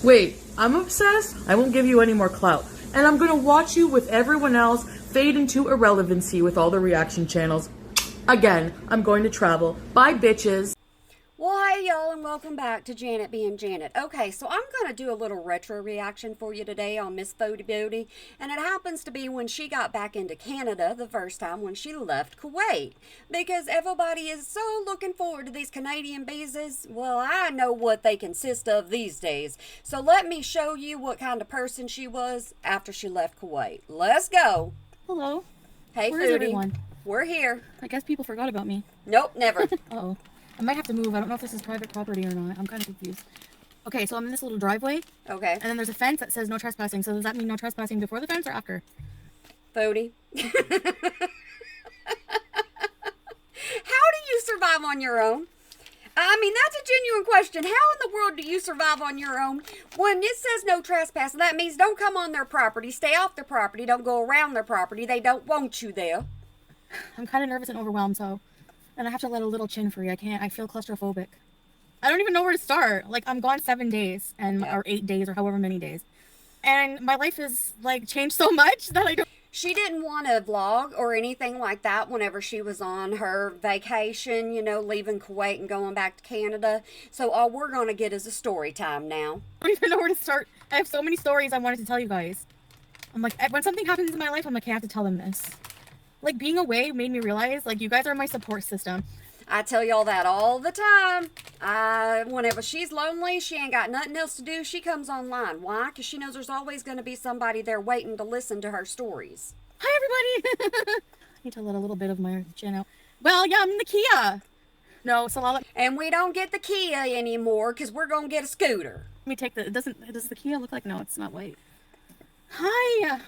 Wait, I'm obsessed? I won't give you any more clout. And I'm gonna watch you with everyone else fade into irrelevancy with all the reaction channels. Again, I'm going to travel. Bye, bitches. Well, hey y'all, and welcome back to Janet being Janet. Okay, so I'm going to do a little retro reaction for you today on Miss Fody Beauty, and it happens to be when she got back into Canada the first time when she left Kuwait. Because everybody is so looking forward to these Canadian visas. Well, I know what they consist of these days. So let me show you what kind of person she was after she left Kuwait. Let's go. Hello. Hey, Where is Foodie. everyone? We're here. I guess people forgot about me. Nope, never. Uh-oh. I might have to move. I don't know if this is private property or not. I'm kind of confused. Okay, so I'm in this little driveway. Okay. And then there's a fence that says no trespassing. So does that mean no trespassing before the fence or after? Fody. How do you survive on your own? I mean, that's a genuine question. How in the world do you survive on your own when it says no trespassing? That means don't come on their property, stay off their property, don't go around their property. They don't want you there. I'm kind of nervous and overwhelmed, so... And I have to let a little chin free. I feel claustrophobic. I don't even know where to start. Like, I'm gone 7 days, or 8 days, or however many days. And my life is, like, changed so much that I don't... She didn't want to vlog or anything like that whenever she was on her vacation, you know, leaving Kuwait and going back to Canada. So all we're going to get is a story time now. I don't even know where to start. I have so many stories I wanted to tell you guys. I'm like, when something happens in my life, I'm like, I have to tell them this. Like, being away made me realize, like, you guys are my support system. I tell y'all that all the time. Whenever she's lonely, she ain't got nothing else to do, she comes online. Why? Because she knows there's always going to be somebody there waiting to listen to her stories. Hi, everybody. I need to let a little bit of my chin out. Well, yeah, I'm in the Kia. No, so I'll let And we don't get the Kia anymore because we're going to get a scooter. me take the... Does the Kia look like... No, it's not white. Hi.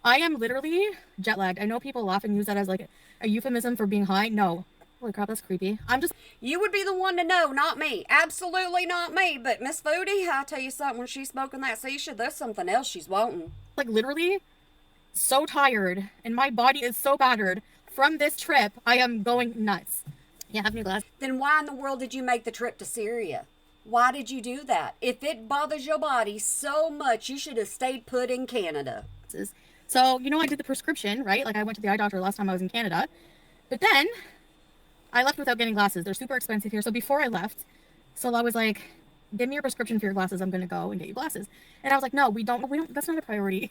I am literally jet lagged. I know people laugh and use that as like a euphemism for being high. No. Holy crap, that's creepy. I'm just... You would be the one to know, not me. Absolutely not me. But Miss Foodie, I'll tell you something, when she's smoking that shisha, there's something else she's wanting. like literally so tired and my body is so battered from this trip. I am going nuts. Yeah, have new glasses. Then why in the world did you make the trip to Syria? Why did you do that? If it bothers your body so much, you should have stayed put in Canada. So, you know, I did the prescription, right? Like, I went to the eye doctor last time I was in Canada. But then, I left without getting glasses. They're super expensive here. So before I left, so I was like, give me your prescription for your glasses. I'm going to go and get you glasses. And I was like, no, we don't, that's not a priority.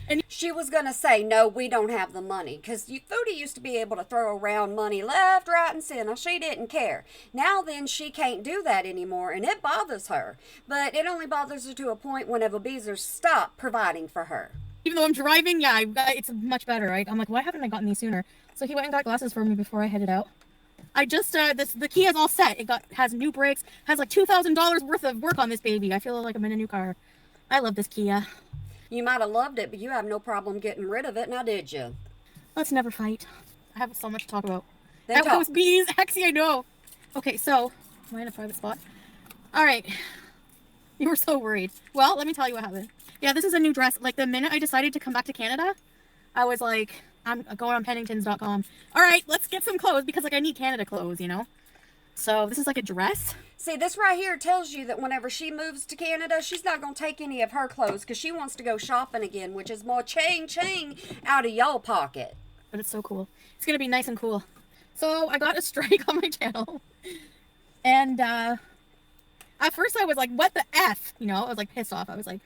And She was going to say, no, we don't have the money. Because Foodie used to be able to throw around money left, right, and center. She didn't care. Now then, she can't do that anymore, and it bothers her. But it only bothers her to a point whenever Beezers stop providing for her. even though I'm driving, yeah, it's much better, right? I'm like, why haven't I gotten these sooner? So he went and got glasses for me before I headed out. I just, the key is all set. Has new brakes, has like $2,000 worth of work on this baby. I feel like I'm in a new car. I love this Kia. You might have loved it, but you have no problem getting rid of it, now did you? Let's never fight. I have so much to talk about. Then That talk. was bees. Actually, I know. Okay, so, am I in a private spot? All right. You were so worried. Well, let me tell you what happened. Yeah, this is a new dress. Like, the minute I decided to come back to Canada, I was like, I'm going on Penningtons.com. All right, let's get some clothes because, like, I need Canada clothes, you know? So, this is like a dress. See, this right here tells you that whenever she moves to Canada, she's not going to take any of her clothes because she wants to go shopping again, which is more ching out of y'all pocket. But it's so cool. It's going to be nice and cool. So, I got a strike on my channel. And, at first I was like, what the F? You know, I was like pissed off. I was like,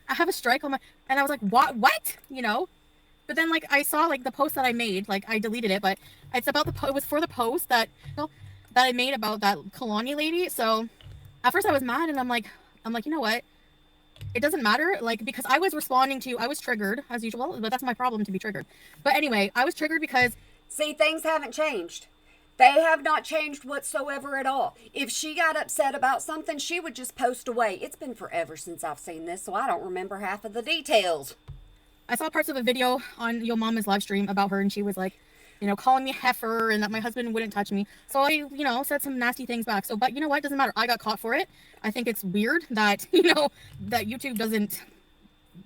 I have a strike on my... And I was like, what? You know? But then, like, I saw, like, the post that I made. Like, I deleted it, but it's about the... It was for the post that I made about that Kalani lady. So, at first I was mad, and I'm like, you know what? It doesn't matter. Like, because I was responding to... I was triggered, as usual. But that's my problem, to be triggered. But anyway, I was triggered because... See, things haven't changed. They have not changed whatsoever at all. If she got upset about something, she would just post away. It's been forever since I've seen this, so I don't remember half of the details. I saw parts of a video on Yo Mama's live stream about her, and she was like, you know, calling me a heifer and that my husband wouldn't touch me. So I, you know, said some nasty things back. So, but you know what? It doesn't matter. I got caught for it. I think it's weird that, you know, that YouTube doesn't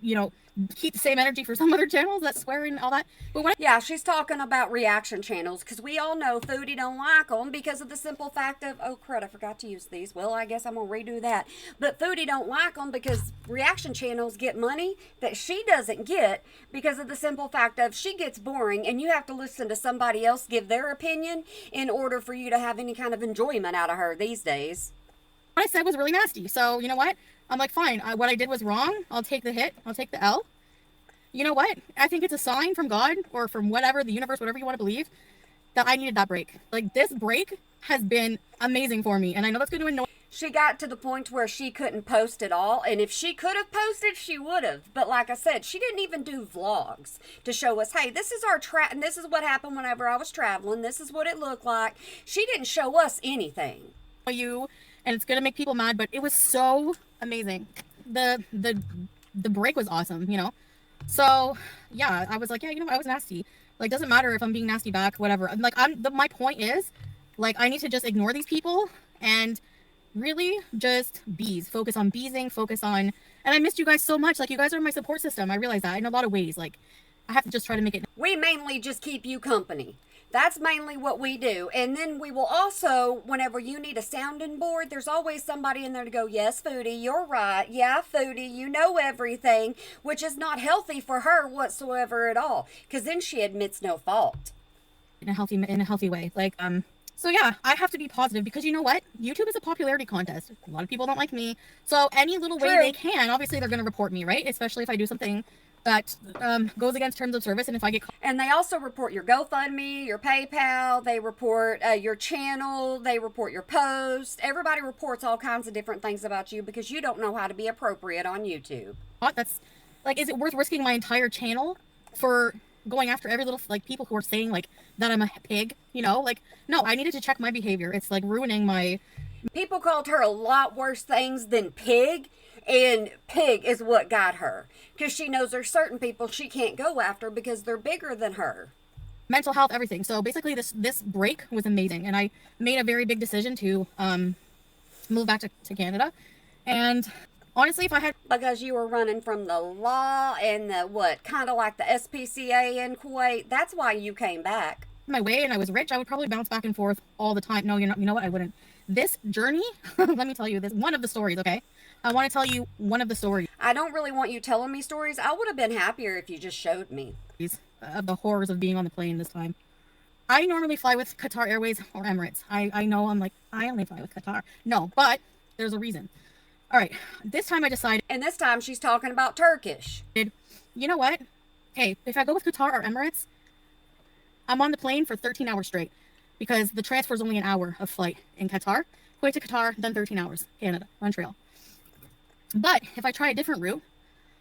you know, keep the same energy for some other channels that swear and all that. But when Yeah, she's talking about reaction channels because we all know Foodie don't like them because of the simple fact of, oh crud, I forgot to use these. Well, I guess I'm gonna redo that. But Foodie don't like them because reaction channels get money that she doesn't get because of the simple fact of she gets boring and you have to listen to somebody else give their opinion in order for you to have any kind of enjoyment out of her these days. I said was really nasty. So you know what? I'm like, fine. What I did was wrong. I'll take the hit. I'll take the L. You know what? I think it's a sign from God or from whatever, the universe, whatever you want to believe, that I needed that break. Like, this break has been amazing for me. And I know that's going to annoy. She got to the point where she couldn't post at all, and if she could have posted, she would have. But like I said, she didn't even do vlogs to show us, hey, this is our and this is what happened whenever I was traveling. This is what it looked like. She didn't show us anything. You, and it's going to make people mad, but it was so amazing. The break was awesome, you know? So yeah, I was like, yeah, you know what? I was nasty. Like, doesn't matter if I'm being nasty back, whatever. Like, my point is, like, I need to just ignore these people and really just focus on beesing, and I missed you guys so much. Like, you guys are my support system. I realize that in a lot of ways. Like, I have to just try to make it. We mainly just keep you company. That's mainly what we do. And then we will also, whenever you need a sounding board, there's always somebody in there to go, yes, Foodie, you're right. Yeah, Foodie, you know everything, which is not healthy for her whatsoever at all. Because then she admits no fault. In a healthy way. Like, so yeah, I have to be positive because you know what? YouTube is a popularity contest. A lot of people don't like me. So any little way they can, obviously they're going to report me, right? Especially if I do something that goes against terms of service, and if I get and they also report your GoFundMe, your PayPal, they report your channel, they report your post. Everybody reports all kinds of different things about you because you don't know how to be appropriate on YouTube. That's like, is it worth risking my entire channel for going after every little, like, people who are saying like that I'm a pig, you know? Like, no, I needed to check my behavior. It's like ruining my. People called her a lot worse things than pig. And pig is what got her. Because she knows there's certain people she can't go after because they're bigger than her. Mental health, everything. So basically this break was amazing. And I made a very big decision to move back to Canada. And honestly, if I had. Because you were running from the law and the what? Kind of like the SPCA in Kuwait. That's why you came back. My way and I was rich, I would probably bounce back and forth all the time. No, you know what? I wouldn't. This journey, let me tell you this, one of the stories, okay? I want to tell you one of the stories. I don't really want you telling me stories. I would have been happier if you just showed me. Of the horrors of being on the plane this time. I normally fly with Qatar Airways or Emirates. I know I'm like, I only fly with Qatar. No, but there's a reason. All right, this time I decided. And this time she's talking about Turkish. You know what? Hey, if I go with Qatar or Emirates, I'm on the plane for 13 hours straight because the transfer is only an hour of flight in Qatar. Kuwait to Qatar, then 13 hours. Canada, Montreal. But if I try a different route,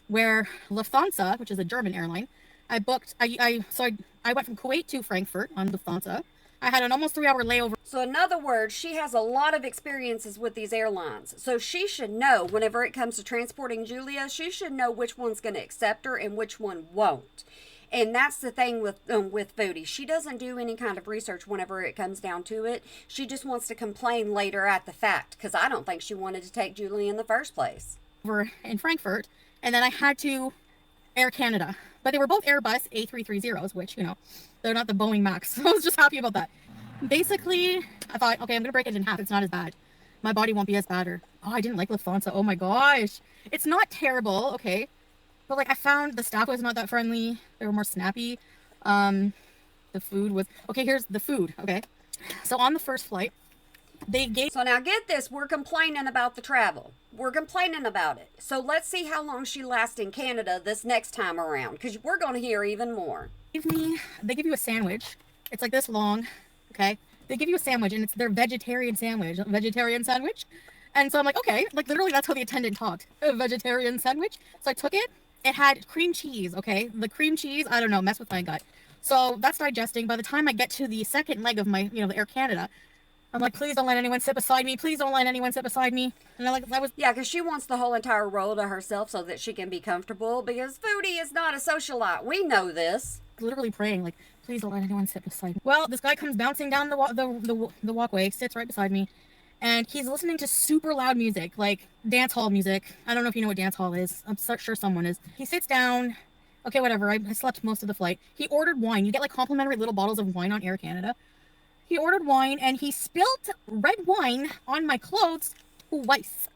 where Lufthansa, which is a German airline, I went from Kuwait to Frankfurt on Lufthansa. I had an almost 3-hour layover. So in other words, she has a lot of experiences with these airlines. So she should know whenever it comes to transporting Julia, she should know which one's going to accept her and which one won't. And that's the thing with Foodie. She doesn't do any kind of research whenever it comes down to it. She just wants to complain later at the fact because I don't think she wanted to take Julie in the first place. Over in Frankfurt, and then I had to Air Canada. But they were both Airbus A330s, which, you know, they're not the Boeing Max. So I was just happy about that. Basically, I thought, okay, I'm going to break it in half. It's not as bad. My body won't be as bad. Or, oh, I didn't like Lufthansa. Oh my gosh. It's not terrible, okay? But, like, I found the staff was not that friendly. They were more snappy. The food was... Okay, here's the food, okay? So, on the first flight, they gave... So, now get this. We're complaining about the travel. We're complaining about it. So, let's see how long she lasts in Canada this next time around. Because we're going to hear even more. They give you a sandwich. It's, like, this long, okay? They give you a sandwich, and it's their vegetarian sandwich. And so, I'm like, okay. Like, literally, that's how the attendant talked. A vegetarian sandwich. So, I took it. It had cream cheese, okay? The cream cheese, I don't know, mess with my gut. So that's digesting. By the time I get to the second leg of my, the Air Canada, I'm like, please don't let anyone sit beside me. Please don't let anyone sit beside me. And Yeah, because she wants the whole entire roll to herself so that she can be comfortable because Foodie is not a socialite. We know this. Literally praying, like, please don't let anyone sit beside me. Well, this guy comes bouncing down the walkway, sits right beside me, and he's listening to super loud music, like dance hall music. I don't know if you know what dance hall is. I'm so sure someone is. He sits down. Okay, whatever. I slept most of the flight. He ordered wine. You get like complimentary little bottles of wine on Air Canada. He ordered wine and he spilled red wine on my clothes twice.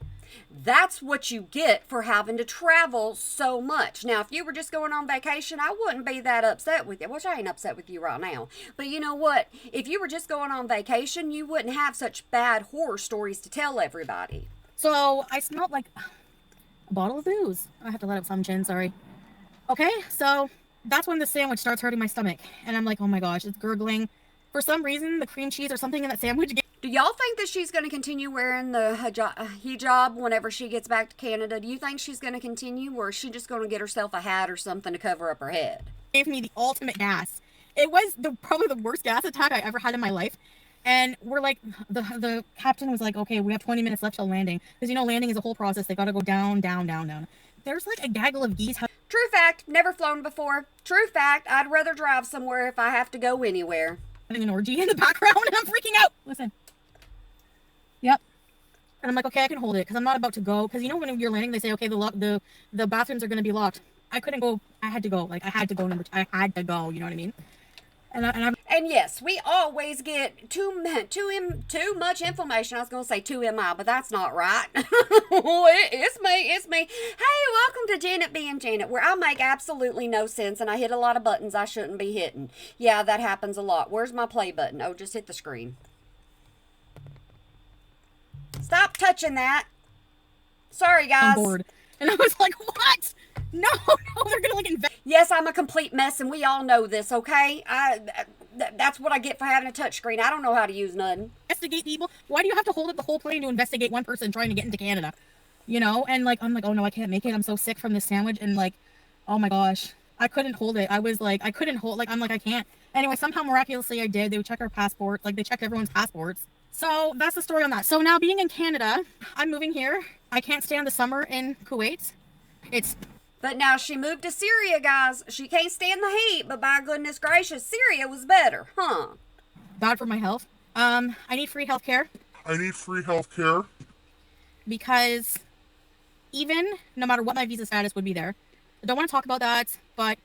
That's what you get for having to travel so much. Now, if you were just going on vacation, I wouldn't be that upset with you, which I ain't upset with you right now. But you know what? If you were just going on vacation, you wouldn't have such bad horror stories to tell everybody. So I smelled like a bottle of booze. I have to let up some gin, sorry. Okay, so that's when the sandwich starts hurting my stomach. And I'm like, oh my gosh, it's gurgling. For some reason, the cream cheese or something in that sandwich. Do y'all think that she's going to continue wearing the hijab whenever she gets back to Canada? Do you think she's going to continue, or is she just going to get herself a hat or something to cover up her head? Gave me the ultimate gas. It was probably the worst gas attack I ever had in my life. And we're like, the captain was like, okay, we have 20 minutes left till landing. Because, you know, landing is a whole process. They got to go down, down, down, down. There's like a gaggle of geese. True fact, never flown before. True fact, I'd rather drive somewhere if I have to go anywhere. Having an orgy in the background and I'm freaking out. Listen. Yep. And I'm like, okay, I can hold it because I'm not about to go. Because you know when you're landing, they say, okay, the bathrooms are going to be locked. I couldn't go. I had to go. Like I had to go. I had to go. You know what I mean? And yes, we always get too much information. I was going to say 2MI, but that's not right. It's me. Hey, welcome to Janet being Janet, where I make absolutely no sense and I hit a lot of buttons I shouldn't be hitting. Yeah, that happens a lot. Where's my play button? Oh, just hit the screen. Stop touching that. Sorry, guys. I'm bored. And I was like, what? No, they're going to like invest. Yes, I'm a complete mess, and we all know this, okay? That's what I get for having a touchscreen. I don't know how to use nothing. Investigate people. Why do you have to hold up the whole plane to investigate one person trying to get into Canada? You know? And like, I'm like, oh no, I can't make it. I'm so sick from this sandwich. And like, oh my gosh, I couldn't hold it. I was like, I couldn't hold, like, I'm like, I can't. Anyway, somehow miraculously I did. They would check our passports. Like, they check everyone's passports. So that's the story on that. So now being in Canada, I'm moving here. I can't stand the summer in Kuwait. But now she moved to Syria, guys. She can't stand the heat, but by goodness gracious, Syria was better, huh? Bad for my health. I need free healthcare. Because even no matter what my visa status would be there, I don't want to talk about that, but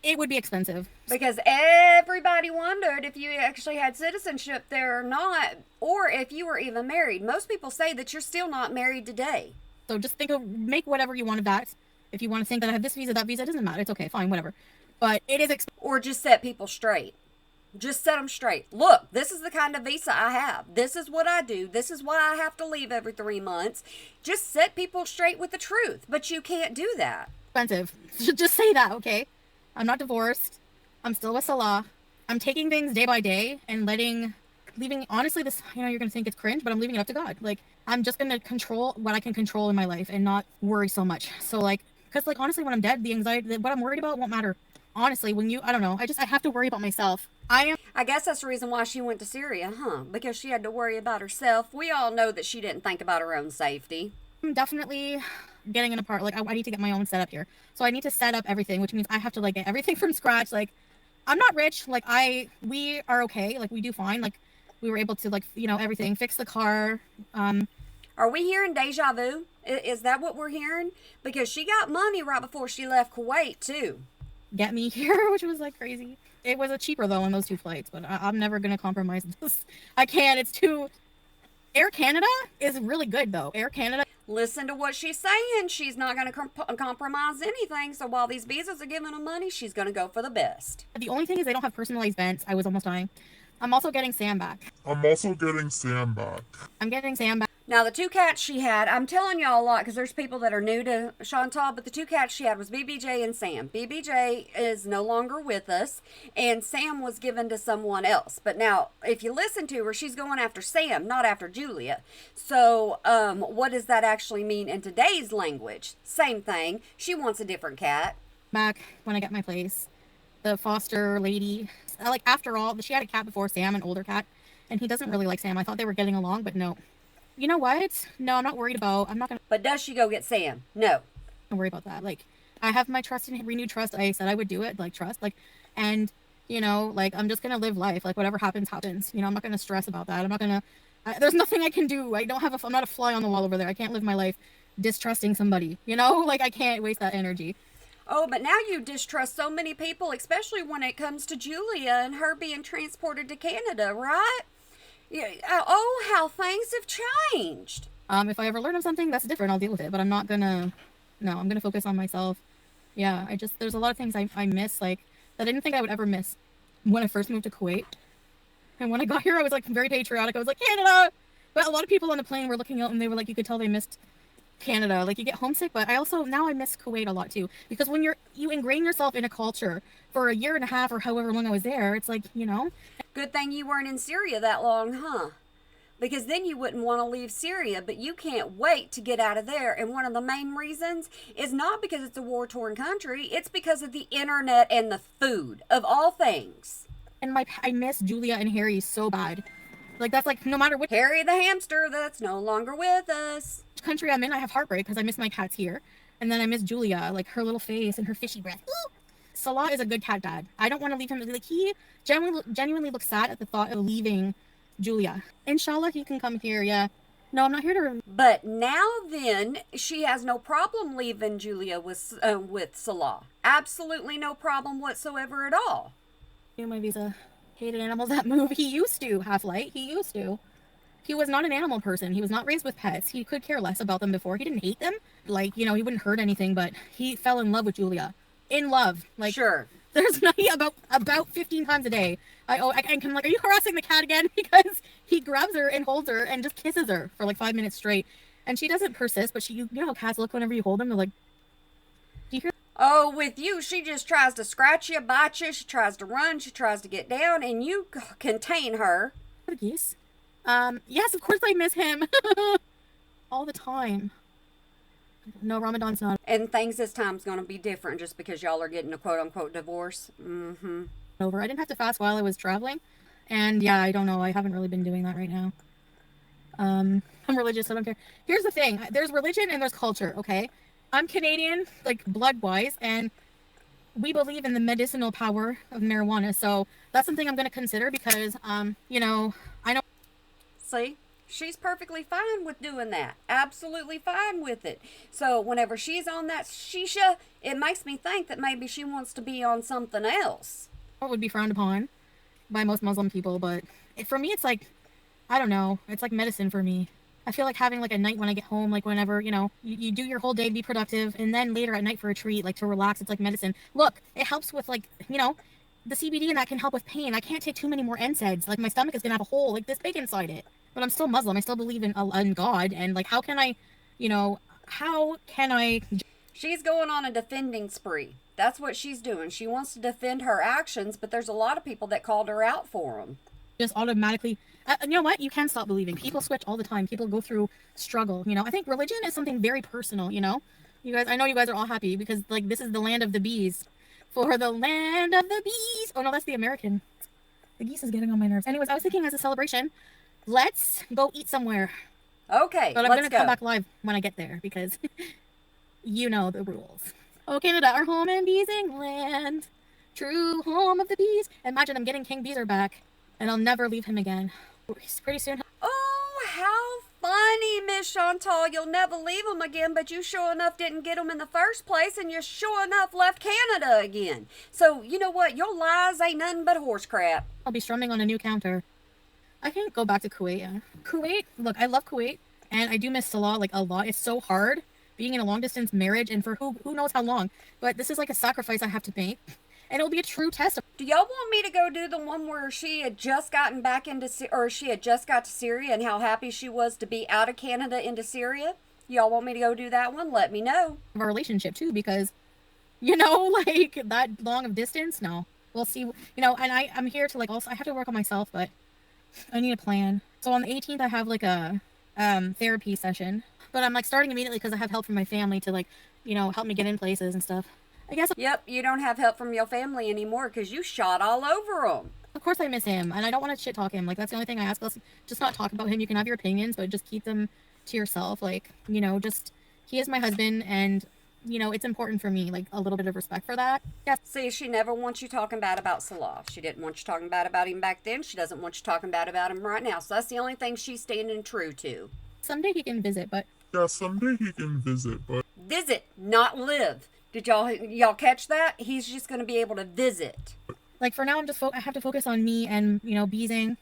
it would be expensive. Because everybody wondered if you actually had citizenship there or not, or if you were even married. Most people say that you're still not married today. So just make whatever you want of that. If you want to think that I have this visa, that visa, it doesn't matter. It's okay, fine, whatever. But it is or just set people straight. Just set them straight. Look, this is the kind of visa I have. This is what I do. This is why I have to leave every 3 months. Just set people straight with the truth. But you can't do that. Expensive. Just say that, okay? I'm not divorced. I'm still with Salah. I'm taking things day by day and leaving, honestly, this, you know, you're going to think it's cringe, but I'm leaving it up to God. Like, I'm just going to control what I can control in my life and not worry so much. So, like, because, like, honestly, when I'm dead, the anxiety, what I'm worried about won't matter. Honestly, I don't know. I have to worry about myself. I guess that's the reason why she went to Syria, huh? Because she had to worry about herself. We all know that she didn't think about her own safety. I'm definitely getting an apartment. Like, I need to get my own setup here. So I need to set up everything, which means I have to, like, get everything from scratch. Like, I'm not rich. Like, we are okay. Like, we do fine. Like, we were able to, like, you know, everything. Fix the car. Are we hearing deja vu? Is that what we're hearing? Because she got money right before she left Kuwait, too. Get me here, which was, like, crazy. It was a cheaper, though, on those 2 flights. But I'm never going to compromise this. I can't. It's too... Air Canada is really good, though. Air Canada... Listen to what she's saying. She's not going to compromise anything. So while these visas are giving her money, she's going to go for the best. The only thing is they don't have personalized vents. I was almost dying. I'm also getting Sam back. I'm getting Sam back. Now, the 2 cats she had, I'm telling y'all a lot because there's people that are new to Chantal, but the 2 cats she had was BBJ and Sam. BBJ is no longer with us, and Sam was given to someone else. But now, if you listen to her, she's going after Sam, not after Julia. So, what does that actually mean in today's language? Same thing. She wants a different cat. Back when I get my place, the foster lady, like, after all, she had a cat before Sam, an older cat, and he doesn't really like Sam. I thought they were getting along, but no. You know what? No, I'm not worried about, But does she go get Sam? No. Don't worry about that. Like, I have my trust and renewed trust. I said I would do it, like, trust, like, and, you know, like, I'm just gonna live life. Like, whatever happens, happens. You know, I'm not gonna stress about that. I'm not gonna There's nothing I can do. I don't have I'm not a fly on the wall over there. I can't live my life distrusting somebody, you know? Like, I can't waste that energy. Oh, but now you distrust so many people, especially when it comes to Julia and her being transported to Canada, right? Yeah. Oh, how things have changed. If I ever learn of something that's different, I'll deal with it. But I'm not gonna. No, I'm gonna focus on myself. Yeah, there's a lot of things I miss, like that I didn't think I would ever miss when I first moved to Kuwait. And when I got here, I was like very patriotic. I was like, Canada. But a lot of people on the plane were looking out and they were like, you could tell they missed Canada. Like, you get homesick. But now I miss Kuwait a lot too, because when you ingrain yourself in a culture for a year and a half or however long I was there, it's like, you know. Good thing you weren't in Syria that long, huh? Because then you wouldn't want to leave Syria, but you can't wait to get out of there. And one of the main reasons is not because it's a war-torn country, it's because of the internet and the food, of all things. And I miss Julia and Harry so bad. Like, that's like, no matter what Harry the hamster that's no longer with us. country I'm in, I have heartbreak because I miss my cats here. And then I miss Julia, like her little face and her fishy breath. Ooh! Salah is a good cat dad. I don't want to leave him. Like, he genuinely looks sad at the thought of leaving Julia. Inshallah, he can come here, yeah. No, I'm not here to... But now then, she has no problem leaving Julia with Salah. Absolutely no problem whatsoever at all. My visa. Hated animals. That movie. He used to. Half-Light. He used to. He was not an animal person. He was not raised with pets. He could care less about them before. He didn't hate them. Like, you know, he wouldn't hurt anything, but he fell in love with Julia. In love. Like, sure. There's not about 15 times a day. I'm like, are you harassing the cat again? Because he grabs her and holds her and just kisses her for like 5 minutes straight. And she doesn't persist, but you know how cats look whenever you hold them? They're like, do you hear? Oh, with you, she just tries to scratch you, bite you, she tries to run, she tries to get down, and you contain her. The geese? Yes, of course I miss him. All the time. No, Ramadan's not And things this time's gonna be different just because y'all are getting a quote-unquote divorce. Mm-hmm. over. I didn't have to fast while I was traveling. And yeah, I don't know. I haven't really been doing that right now. I'm religious, so I don't care. Here's the thing. There's religion and there's culture, okay? I'm Canadian, like blood-wise, and we believe in the medicinal power of marijuana. So that's something I'm going to consider because, you know, I know. See? She's perfectly fine with doing that. Absolutely fine with it. So whenever she's on that shisha, it makes me think that maybe she wants to be on something else. It would be frowned upon by most Muslim people, but for me, it's like, I don't know. It's like medicine for me. I feel like having like a night when I get home, like whenever, you know, you do your whole day, be productive, and then later at night for a treat, like to relax, it's like medicine. Look, it helps with like, you know, the CBD and that can help with pain. I can't take too many more NSAIDs. Like my stomach is going to have a hole like this big inside it. But I'm still Muslim. I still believe in God. And like, how can I, you know, how can I... She's going on a defending spree. That's what she's doing. She wants to defend her actions, but there's a lot of people that called her out for them. Just automatically... you know what? You can stop believing. People switch all the time. People go through struggle, you know? I think religion is something very personal, you know? You guys, I know you guys are all happy because, like, this is the land of the bees. For the land of the bees. Oh, no, that's the American. The geese is getting on my nerves. Anyways, I was thinking as a celebration, let's go eat somewhere. Okay, but I'm going to come back live when I get there because you know the rules. Oh, Canada, our home in Bees England. True home of the bees. Imagine I'm getting King Beezer back and I'll never leave him again. Pretty soon. Oh, how funny, Miss Chantal. You'll never leave him again, but you sure enough didn't get him in the first place, and you sure enough left Canada again. So, you know what? Your lies ain't nothing but horse crap. I'll be strumming on a new counter. I can't go back to Kuwait. Yeah. Kuwait, look, I love Kuwait, and I do miss Salah, like, a lot. It's so hard being in a long-distance marriage, and for who knows how long. But this is like a sacrifice I have to make, and it'll be a true test. Do y'all want me to go do the one where she had just gotten back into, or she had just got to Syria and how happy she was to be out of Canada into Syria? Y'all want me to go do that one? Let me know. Our relationship too, because, you know, like that long of distance. No, we'll see. You know, and I'm here to like also I have to work on myself, but I need a plan. So on the 18th, I have like a therapy session, but I'm like starting immediately because I have help from my family to like, you know, help me get in places and stuff. I guess. Yep, you don't have help from your family anymore because you shot all over them. Of course I miss him, and I don't want to shit talk him. Like, that's the only thing I ask. Let's just not talk about him. You can have your opinions, but just keep them to yourself. Like, you know, just, he is my husband, and you know, it's important for me, like a little bit of respect for that. Yeah. See, she never wants you talking bad about Salah. She didn't want you talking bad about him back then. She doesn't want you talking bad about him right now. So that's the only thing she's standing true to. Someday he can visit, but Yeah, someday he can visit, but Visit, not live. Did y'all catch that? He's just going to be able to visit. like for now, I have to focus on me and, you know, Beezing.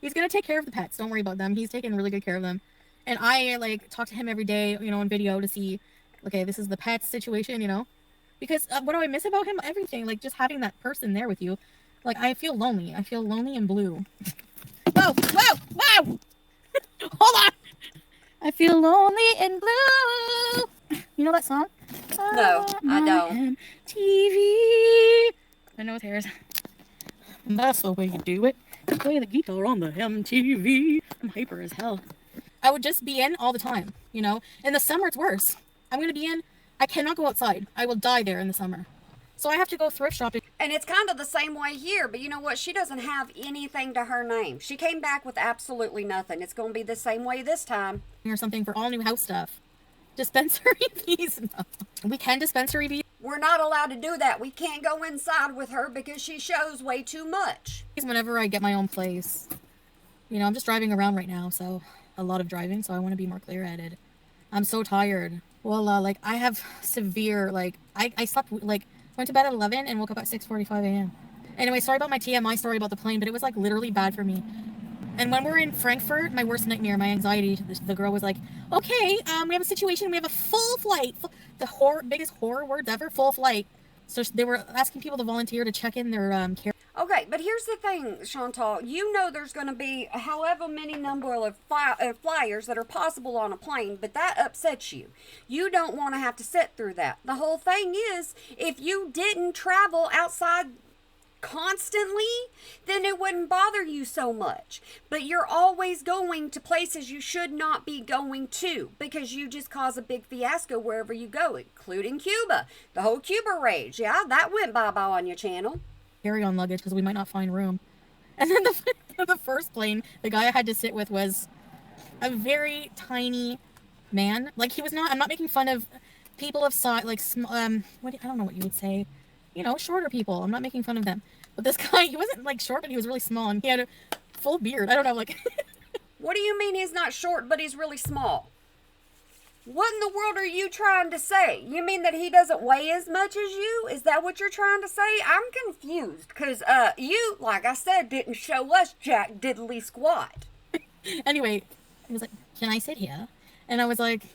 He's gonna take care of the pets. Don't worry about them. He's taking really good care of them. And I like talk to him every day, you know, on video to see, okay, this is the pets situation, you know, because what do I miss about him? Everything, like just having that person there with you. Like I feel lonely. I feel lonely and blue. Whoa, whoa, whoa! Hold on. I feel lonely and blue. You know that song? No, I don't. TV. My nose hairs. That's the way you do it. Play the guitar on the MTV. I'm hyper as hell. I would just be in all the time, you know? In the summer, it's worse. I'm going to be in. I cannot go outside. I will die there in the summer. So I have to go thrift shopping. And it's kind of the same way here, but you know what? She doesn't have anything to her name. She came back with absolutely nothing. It's going to be the same way this time. Or something for all new house stuff. Dispensary fees. No. We can dispensary fees. We're not allowed to do that. We can't go inside with her because she shows way too much. Whenever I get my own place. You know, I'm just driving around right now, so a lot of driving, so I want to be more clear-headed. I'm so tired. Well, like, I have severe, like, I slept, like, went to bed at 11 and woke up at 6:45 a.m. Anyway, sorry about my TMI story about the plane, but it was, like, literally bad for me. And when we're in Frankfurt, my worst nightmare, my anxiety, the girl was like, okay, we have a situation, we have a full flight. The biggest horror words ever, full flight. So they were asking people to volunteer to check in their care. Okay, but here's the thing, Chantal. You know there's going to be however many number of flyers that are possible on a plane, but that upsets you. You don't want to have to sit through that. The whole thing is, if you didn't travel outside constantly, then it wouldn't bother you so much. But you're always going to places you should not be going to because you just cause a big fiasco wherever you go, including Cuba. The whole Cuba rage. Yeah, that went bye-bye on your channel. Carry-on luggage because we might not find room. And then the first plane, the guy I had to sit with was a very tiny man. Like he was not. I'm not making fun of people of size, like I don't know what you would say. You know, shorter people. I'm not making fun of them. But this guy, he wasn't like short, but he was really small, and he had a full beard. I don't know, like. What do you mean he's not short, but he's really small? What in the world are you trying to say? You mean that he doesn't weigh as much as you? Is that what you're trying to say? I'm confused because you, like I said, didn't show us jack diddly squat. Anyway, he was like, "Can I sit here?" And I was like,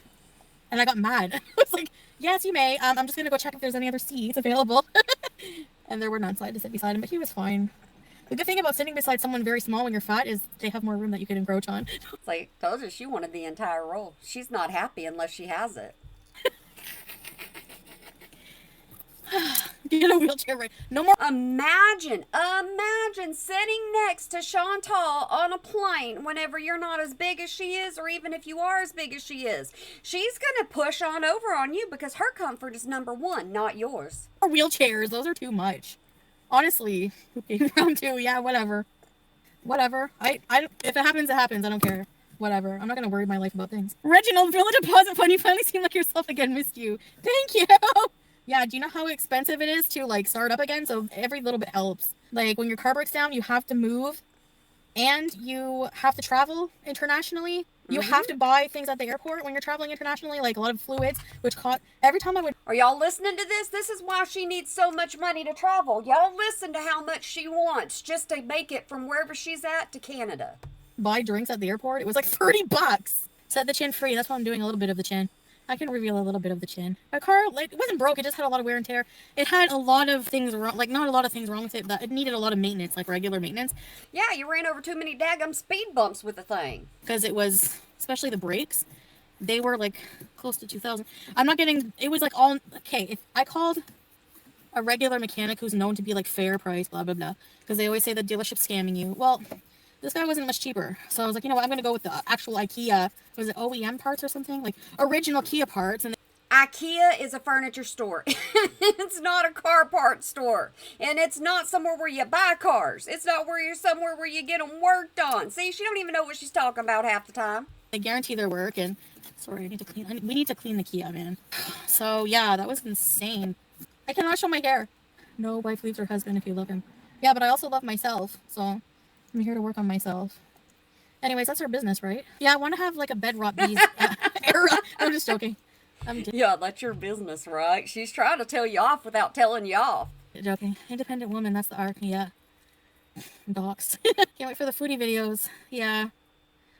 and I got mad. I was like, "Yes, you may. I'm just gonna go check if there's any other seats available." And there were none, so I had to sit beside him, but he was fine. The good thing about sitting beside someone very small when you're fat is they have more room that you can encroach on. It's like, told you she wanted the entire role. She's not happy unless she has it. Get a wheelchair right. No more. Imagine sitting next to Chantal on a plane whenever you're not as big as she is, or even if you are as big as she is. She's going to push on over on you because her comfort is number one, not yours. Wheelchairs, those are too much. Honestly, round two, yeah, whatever. I if it happens, it happens. I don't care. Whatever. I'm not gonna worry my life about things. Reginald, Villa Deposit Fund, you finally seem like yourself again. Missed you. Thank you. Yeah, do you know how expensive it is to like start up again? So every little bit helps. Like when your car breaks down, you have to move, and you have to travel internationally. You have to buy things at the airport when you're traveling internationally, like a lot of fluids, which cost every time I would. Are y'all listening to this? This is why she needs so much money to travel. Y'all listen to how much she wants just to make it from wherever she's at to Canada. Buy drinks at the airport. It was like $30. Set the chin free. That's why I'm doing a little bit of the chin. I can reveal a little bit of the chin. My car, like, it wasn't broke. It just had a lot of wear and tear. It had a lot of things wrong. Like, not a lot of things wrong with it, but it needed a lot of maintenance, like regular maintenance. Yeah, you ran over too many daggum speed bumps with the thing. Because it was, especially the brakes, they were like close to 2,000. I'm not getting, it was like all, okay, if I called a regular mechanic who's known to be like fair price, blah, blah, blah, because they always say the dealership's scamming you. Well, this guy wasn't much cheaper. So I was like, you know what, I'm going to go with the actual IKEA, was it OEM parts or something? Like original Kia parts. And IKEA is a furniture store. It's not a car part store. And it's not somewhere where you buy cars. It's not where you're somewhere where you get them worked on. See, she don't even know what she's talking about half the time. they guarantee their work, and Sorry, I need to clean. We need to clean the Kia, man. So yeah, that was insane. I cannot show my hair. No wife leaves her husband if you love him. Yeah, but I also love myself, so I'm here to work on myself. Anyways, that's our business, right? Yeah, I want to have like a bedrock bees era. I'm just joking. I'm Yeah, that's your business, right? She's trying to tell you off without telling you off. joking. Independent woman, that's the arc. Yeah. Docs. Can't wait for the foodie videos. Yeah.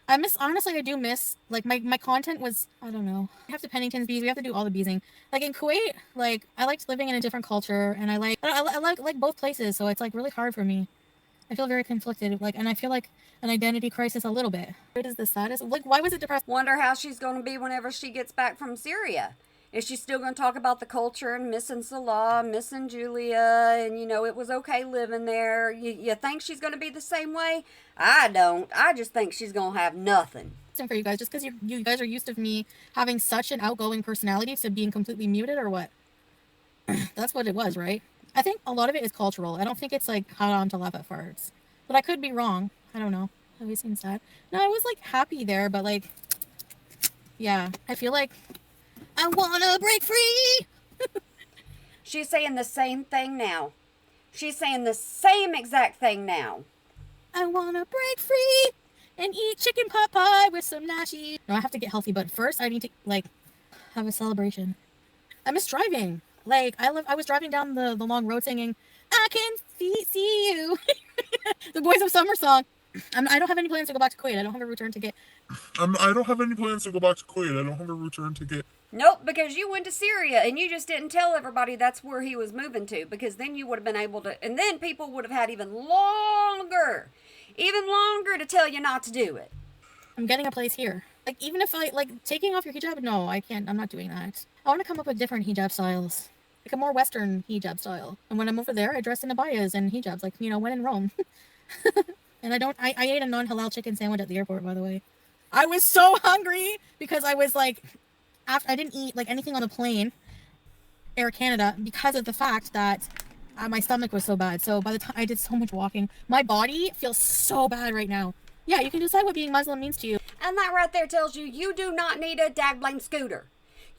Honestly, I do miss, like, my content was, I don't know. We have to Pennington's bees. We have to do all the beesing. Like, in Kuwait, like, I liked living in a different culture, and I like both places, so it's, like, really hard for me. I feel very conflicted, like, and I feel like an identity crisis a little bit. What is the saddest? Like, why was it depressed? Wonder how she's going to be whenever she gets back from Syria. Is she still going to talk about the culture and missing Salah, missing Julia, and it was okay living there? You think she's going to be the same way? I don't. I just think she's going to have nothing. For you guys, just because you guys are used to me having such an outgoing personality to being completely muted, or what? That's what it was, right? I think a lot of it is cultural. I don't think it's like hot on to laugh at farts, but I could be wrong. I don't know. It always seems sad. No, I was like happy there, but like, yeah, I feel like I wanna break free. She's saying the same thing now. She's saying the same exact thing now. I wanna break free and eat chicken pot pie with some nashi. No, I have to get healthy, but first I need to like have a celebration. I miss driving. Like I was driving down the long road singing, "I can see you," the Boys of Summer song. I don't have any plans to go back to Kuwait. I don't have a return ticket. I don't have any plans to go back to Kuwait. I don't have a return ticket. Nope, because you went to Syria and you just didn't tell everybody that's where he was moving to, because then you would have been able to, and then people would have had even longer to tell you not to do it. I'm getting a place here. Like, even if I, like, taking off your hijab, no, I can't, I'm not doing that. I want to come up with different hijab styles. Like a more Western hijab style. And when I'm over there, I dress in abayas and hijabs, like, when in Rome. And I ate a non-halal chicken sandwich at the airport, by the way. I was so hungry because I was like, I didn't eat like anything on the plane, Air Canada, because of the fact that my stomach was so bad. So by the time I did so much walking, my body feels so bad right now. Yeah, you can decide what being Muslim means to you. And that right there tells you you do not need a dag-blame scooter.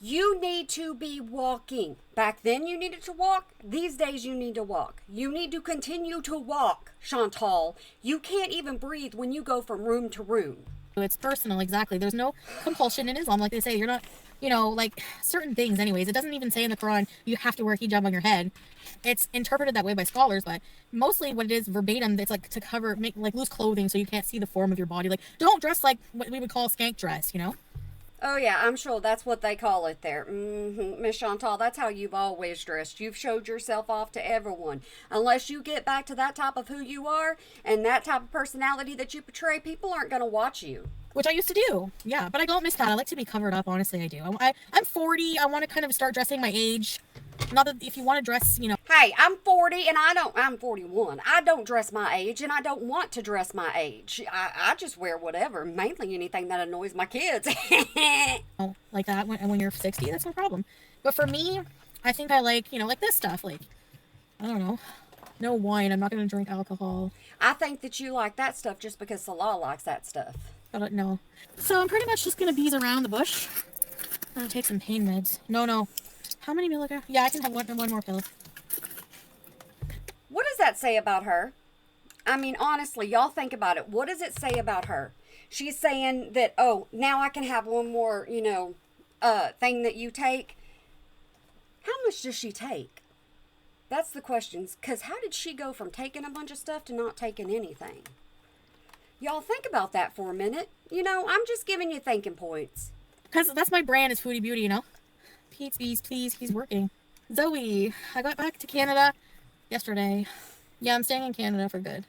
You need to be walking. Back then you needed to walk. These days you need to walk. You need to continue to walk, Chantal. You can't even breathe when you go from room to room. It's personal, exactly. There's no compulsion in Islam. Like they say, you're not, like certain things anyways. It doesn't even say in the Quran you have to wear hijab on your head. It's interpreted that way by scholars, but mostly what it is verbatim, it's like to cover, make like loose clothing so you can't see the form of your body. Like, don't dress like what we would call skank dress, Oh yeah, I'm sure that's what they call it there. Miss Chantal, that's how you've always dressed. You've showed yourself off to everyone. Unless you get back to that type of who you are and that type of personality that you portray, people aren't going to watch you. Which I used to do. Yeah, but I don't miss that. I like to be covered up, honestly, I do. I'm 40. I want to kind of start dressing my age. Not that if you want to dress, Hey, I'm 40 and I'm 41. I don't dress my age and I don't want to dress my age. I just wear whatever, mainly anything that annoys my kids. Like that when you're 60, that's no problem. But for me, I think I like, like this stuff. Like, I don't know. No wine. I'm not going to drink alcohol. I think that you like that stuff just because Salah likes that stuff. I don't know. So I'm pretty much just going to bees around the bush. I'm going to take some pain meds. No. How many milligrams? Yeah, I can have one more pill. What does that say about her? I mean, honestly, y'all think about it. What does it say about her? She's saying that, oh, now I can have one more, thing that you take. How much does she take? That's the question. Because how did she go from taking a bunch of stuff to not taking anything? Y'all think about that for a minute. I'm just giving you thinking points. Because that's my brand is Foodie Beauty, Pete's Bees, please, he's working. Zoe, I got back to Canada yesterday. Yeah, I'm staying in Canada for good.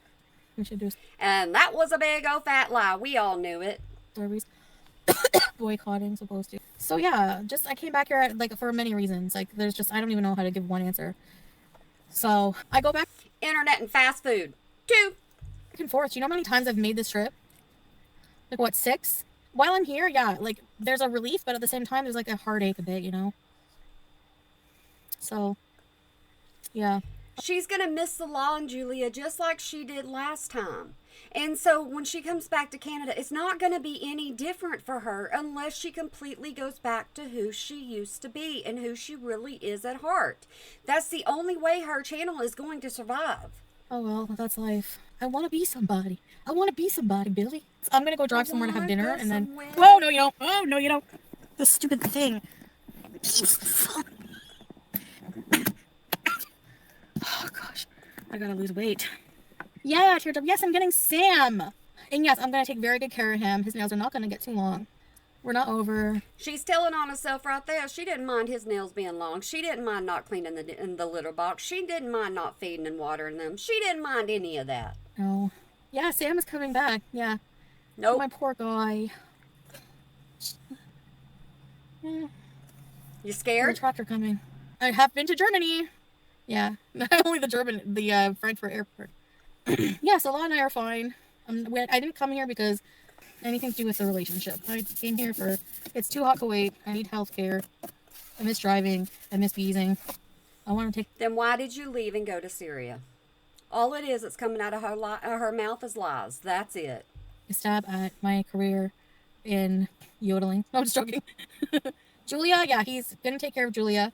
We should do And that was a big old fat lie. We all knew it. stories. Boycotting, supposed to. So yeah, I came back here for many reasons. Like there's I don't even know how to give one answer. So I go back. Internet and fast food. 2. Back and forth. You know how many times I've made this trip? Like what, 6? While I'm here, yeah, there's a relief, but at the same time, there's a heartache a bit, So, yeah. She's going to miss Salah and Julia just like she did last time. And so when she comes back to Canada, it's not going to be any different for her unless she completely goes back to who she used to be and who she really is at heart. That's the only way her channel is going to survive. Oh well, that's life. I want to be somebody. I want to be somebody, Billy. I'm gonna go drive somewhere to have dinner, and then. Whoa, no, you don't. Oh, no, you don't. This stupid thing. Oh gosh, I gotta lose weight. Yeah, Teardrop. Yes, I'm getting Sam. And yes, I'm gonna take very good care of him. His nails are not gonna get too long. We're not over. She's telling on herself right there. She didn't mind his nails being long. She didn't mind not cleaning in the litter box. She didn't mind not feeding and watering them. She didn't mind any of that. No. Yeah, Sam is coming back. Yeah. Nope. My poor guy. Yeah. You The scared? tractor coming. I have been to Germany. Yeah. Only the Frankfurt airport. Yes, Alana and I are fine. I didn't come here because anything to do with the relationship. I came here for, it's too hot Kuwait. I need health care. I miss driving. I miss beezing. I want to take. Then why did you leave and go to Syria? All it is that's coming out of her mouth is lies. That's it. A stab at my career in yodeling. No, I'm just joking. Julia, yeah, he's gonna take care of Julia,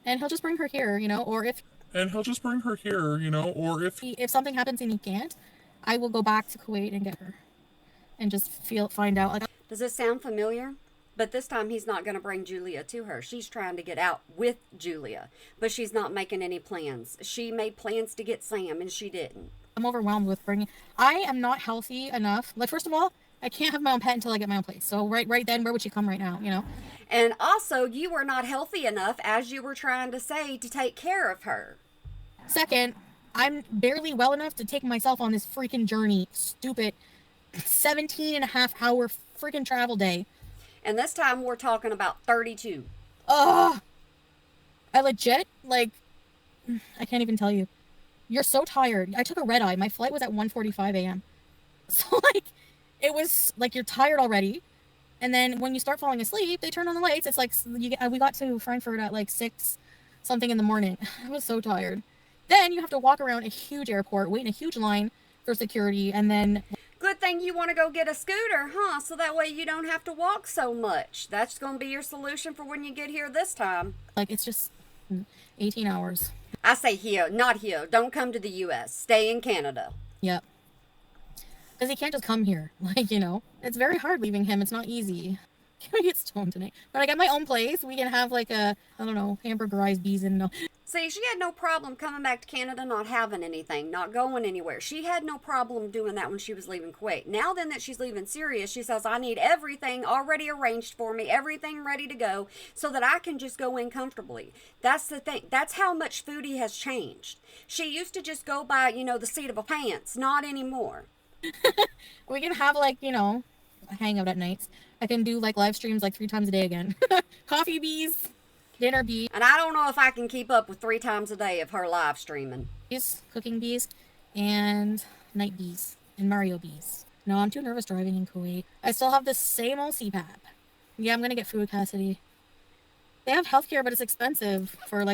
and he'll just bring her here, or if if something happens and he can't, I will go back to Kuwait and get her, and just find out. Does this sound familiar? But this time he's not going to bring Julia to her. She's trying to get out with Julia, but she's not making any plans. She made plans to get Sam, and she didn't. I'm overwhelmed with bringing. I am not healthy enough. Like, first of all, I can't have my own pet until I get my own place. So right then, where would she come right now? And also, you were not healthy enough, as you were trying to say, to take care of her. Second, I'm barely well enough to take myself on this freaking journey. Stupid 17.5-hour freaking travel day. And this time we're talking about 32. Ugh. I legit, I can't even tell you. You're so tired. I took a red eye. My flight was at 1:45 a.m. So, it was, you're tired already. And then when you start falling asleep, they turn on the lights. It's we got to Frankfurt at 6 something in the morning. I was so tired. Then you have to walk around a huge airport, wait in a huge line for security, and then... Good thing you want to go get a scooter, huh? So that way you don't have to walk so much. That's going to be your solution for when you get here this time. It's just 18 hours. I say here, not here. Don't come to the U.S. Stay in Canada. Yep. Because he can't just come here. It's very hard leaving him. It's not easy. Can we get stoned tonight? When I get my own place, we can have hamburgerized bees and See, she had no problem coming back to Canada, not having anything, not going anywhere. She had no problem doing that when she was leaving Kuwait. Now then that she's leaving Syria, she says, I need everything already arranged for me, everything ready to go, so that I can just go in comfortably. That's the thing. That's how much Foodie has changed. She used to just go by, the seat of a pants. Not anymore. We can have, a hangout at nights. I can do, live streams, 3 times a day again. Coffee bees. Dinner bees, And I don't know if I can keep up with 3 times a day of her live streaming. cooking bees, and night bees, and Mario bees. No, I'm too nervous driving in Kuwait. I still have the same old CPAP. Yeah, I'm gonna get food, Cassidy. They have healthcare, but it's expensive for,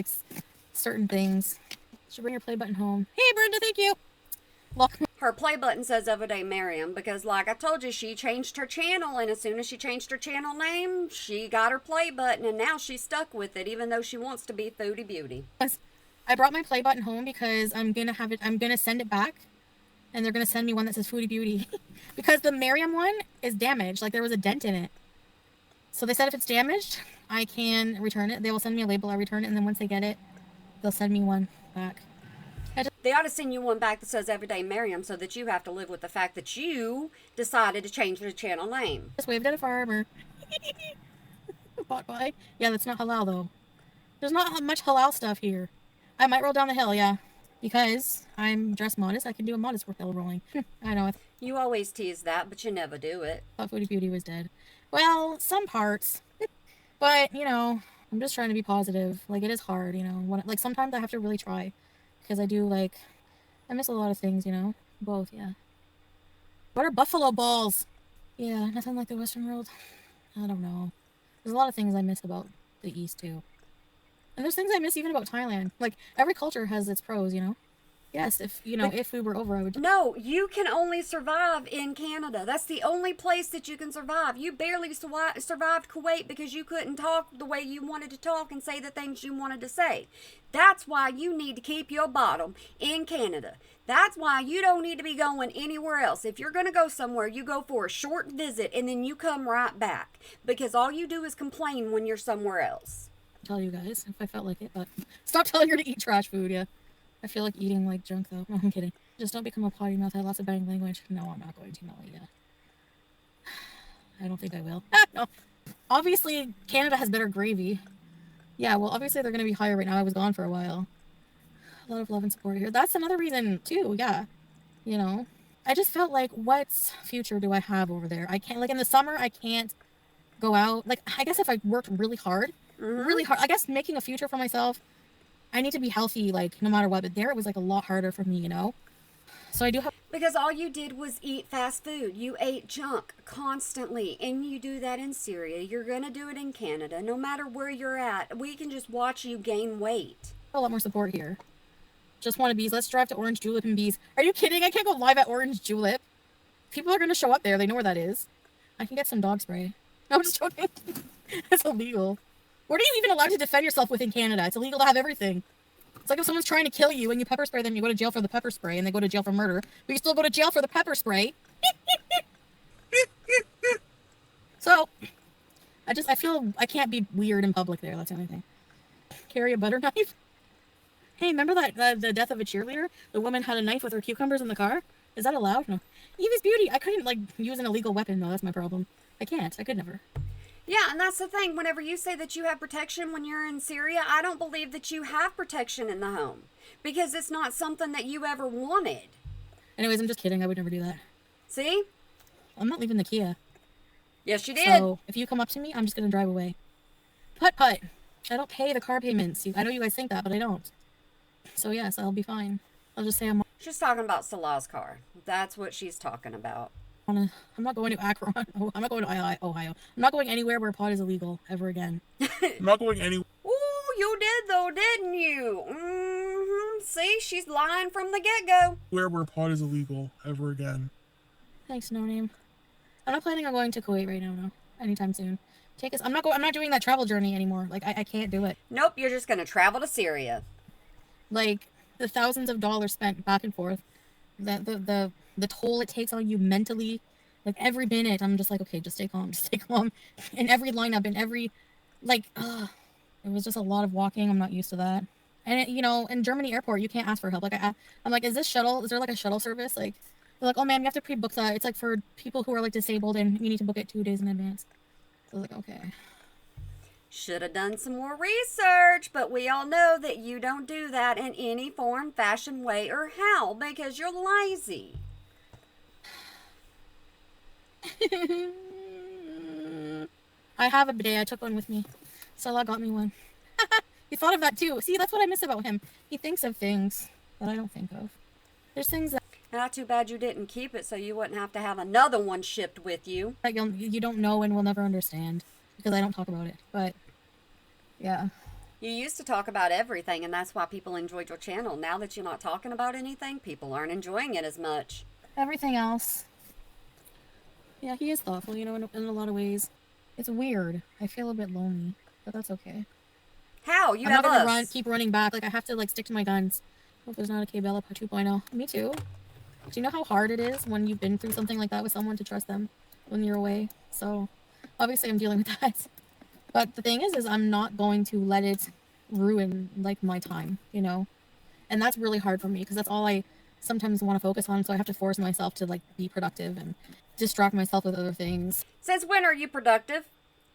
certain things. Should bring your play button home. Hey, Brenda, thank you! Her play button says Everyday Miriam because, like I told you, she changed her channel, and as soon as she changed her channel name, she got her play button, and now she's stuck with it, even though she wants to be Foodie Beauty. I brought my play button home because I'm gonna send it back, and they're gonna send me one that says Foodie Beauty. Because the Miriam one is damaged, there was a dent in it. So they said if it's damaged, I can return it. They will send me a label, I return it, and then once they get it, they'll send me one back. They ought to send you one back that says Everyday Miriam so that you have to live with the fact that you decided to change the channel name. Just waved at a farmer. Bought by. Yeah, that's not halal though. There's not much halal stuff here. I might roll down the hill, yeah. Because I'm dressed modest, I can do a modest hill rolling. I know. You always tease that, but you never do it. I thought Foodie Beauty was dead. Well, some parts. But, I'm just trying to be positive. It is hard, sometimes I have to really try. Because I do, I miss a lot of things, Both, yeah. What are buffalo balls? Yeah, nothing like the Western world. I don't know. There's a lot of things I miss about the East, too. And there's things I miss even about Thailand. Every culture has its pros, Yes, if you know, if we were over, I would. No, you can only survive in Canada. That's the only place that you can survive. You barely survived Kuwait because you couldn't talk the way you wanted to talk and say the things you wanted to say. That's why you need to keep your bottom in Canada. That's why you don't need to be going anywhere else. If you're going to go somewhere, you go for a short visit and then you come right back. Because all you do is complain when you're somewhere else. Tell you guys if I felt like it, but stop telling her to eat trash food. Yeah, I feel like eating like junk though. No, I'm kidding. Just don't become a potty mouth. I have lots of bad language. No, I'm not going to, Melly. Yeah, I don't think I will. No. Obviously, Canada has better gravy. Yeah, well, obviously they're gonna be higher right now. I was gone for a while. A lot of love and support here. That's another reason too. Yeah, you know, I just felt like, what future do I have over there? I can't, like, in the summer, I can't go out. Like, I guess if I worked really hard, I guess making a future for myself, I need to be healthy, like, no matter what. But there, it was like a lot harder for me, you know. So I do have. Because all you did was eat fast food. You ate junk constantly. And you do that in Syria. You're going to do it in Canada. No matter where you're at, we can just watch you gain weight. A lot more support here. Just want to bees. Let's drive to Orange Julep and bees. Are you kidding? I can't go live at Orange Julep. People are going to show up there. They know where that is. I can get some dog spray. No, I'm just joking. That's illegal. What are you even allowed to defend yourself with in Canada? It's illegal to have everything. It's like if someone's trying to kill you and you pepper spray them, you go to jail for the pepper spray, and they go to jail for murder. But you still go to jail for the pepper spray. So, I feel I can't be weird in public there. That's the only thing. Carry a butter knife. Hey, remember that the death of a cheerleader? The woman had a knife with her cucumbers in the car? Is that allowed? No. Evie's Beauty. I couldn't, like, use an illegal weapon. No, that's my problem. I can't. I could never. Yeah, and that's the thing. Whenever you say that you have protection when you're in Syria, I don't believe that you have protection in the home. Because it's not something that you ever wanted. Anyways, I'm just kidding. I would never do that. See? I'm not leaving the Kia. Yes, you did. So, if you come up to me, I'm just going to drive away. Putt. I don't pay the car payments. I know you guys think that, but I don't. So, yes, I'll be fine. I'll just say I'm... She's talking about Salah's car. That's what she's talking about. I'm not going to Akron. I'm not going to Ohio. I'm not going anywhere where pot is illegal ever again. I'm not going anywhere. Ooh, you did though, didn't you? Mm-hmm. See, she's lying from the get-go. Where pot is illegal ever again. Thanks, no name. I'm not planning on going to Kuwait right now, no. Anytime soon. I'm not doing that travel journey anymore. Like, I can't do it. Nope, you're just gonna travel to Syria. Like, the thousands of dollars spent back and forth. The toll it takes on you mentally, like every minute, I'm just like, okay, just stay calm. In every lineup, it was just a lot of walking. I'm not used to that. And in Germany airport, you can't ask for help. Like I'm like, is there like a shuttle service? Like, they're like, oh man, you have to pre-book that. It's like for people who are like disabled and you need to book it 2 days in advance. So I was like, okay. Should have done some more research, but we all know that you don't do that in any form, fashion, way, or how because you're lazy. I have a bidet. I took one with me. Salah got me one. He thought of that too. See, that's what I miss about him. He thinks of things that I don't think of. There's things that... Not too bad you didn't keep it so you wouldn't have to have another one shipped with you. That you don't know and will never understand because I don't talk about it. But, yeah. You used to talk about everything, and that's why people enjoyed your channel. Now that you're not talking about anything, people aren't enjoying it as much. Everything else. Yeah, he is thoughtful, in a lot of ways. It's weird. I feel a bit lonely, but that's okay. How? You I'm have not gonna us. keep running back. Like, I have to, stick to my guns. Hope there's not a K-Bella 2.0. Me too. Do you know how hard it is when you've been through something like that with someone to trust them when you're away? So, obviously I'm dealing with that. But the thing is I'm not going to let it ruin, my time, And that's really hard for me because that's all I sometimes want to focus on. So I have to force myself to, be productive and distract myself with other things. Since when are you productive?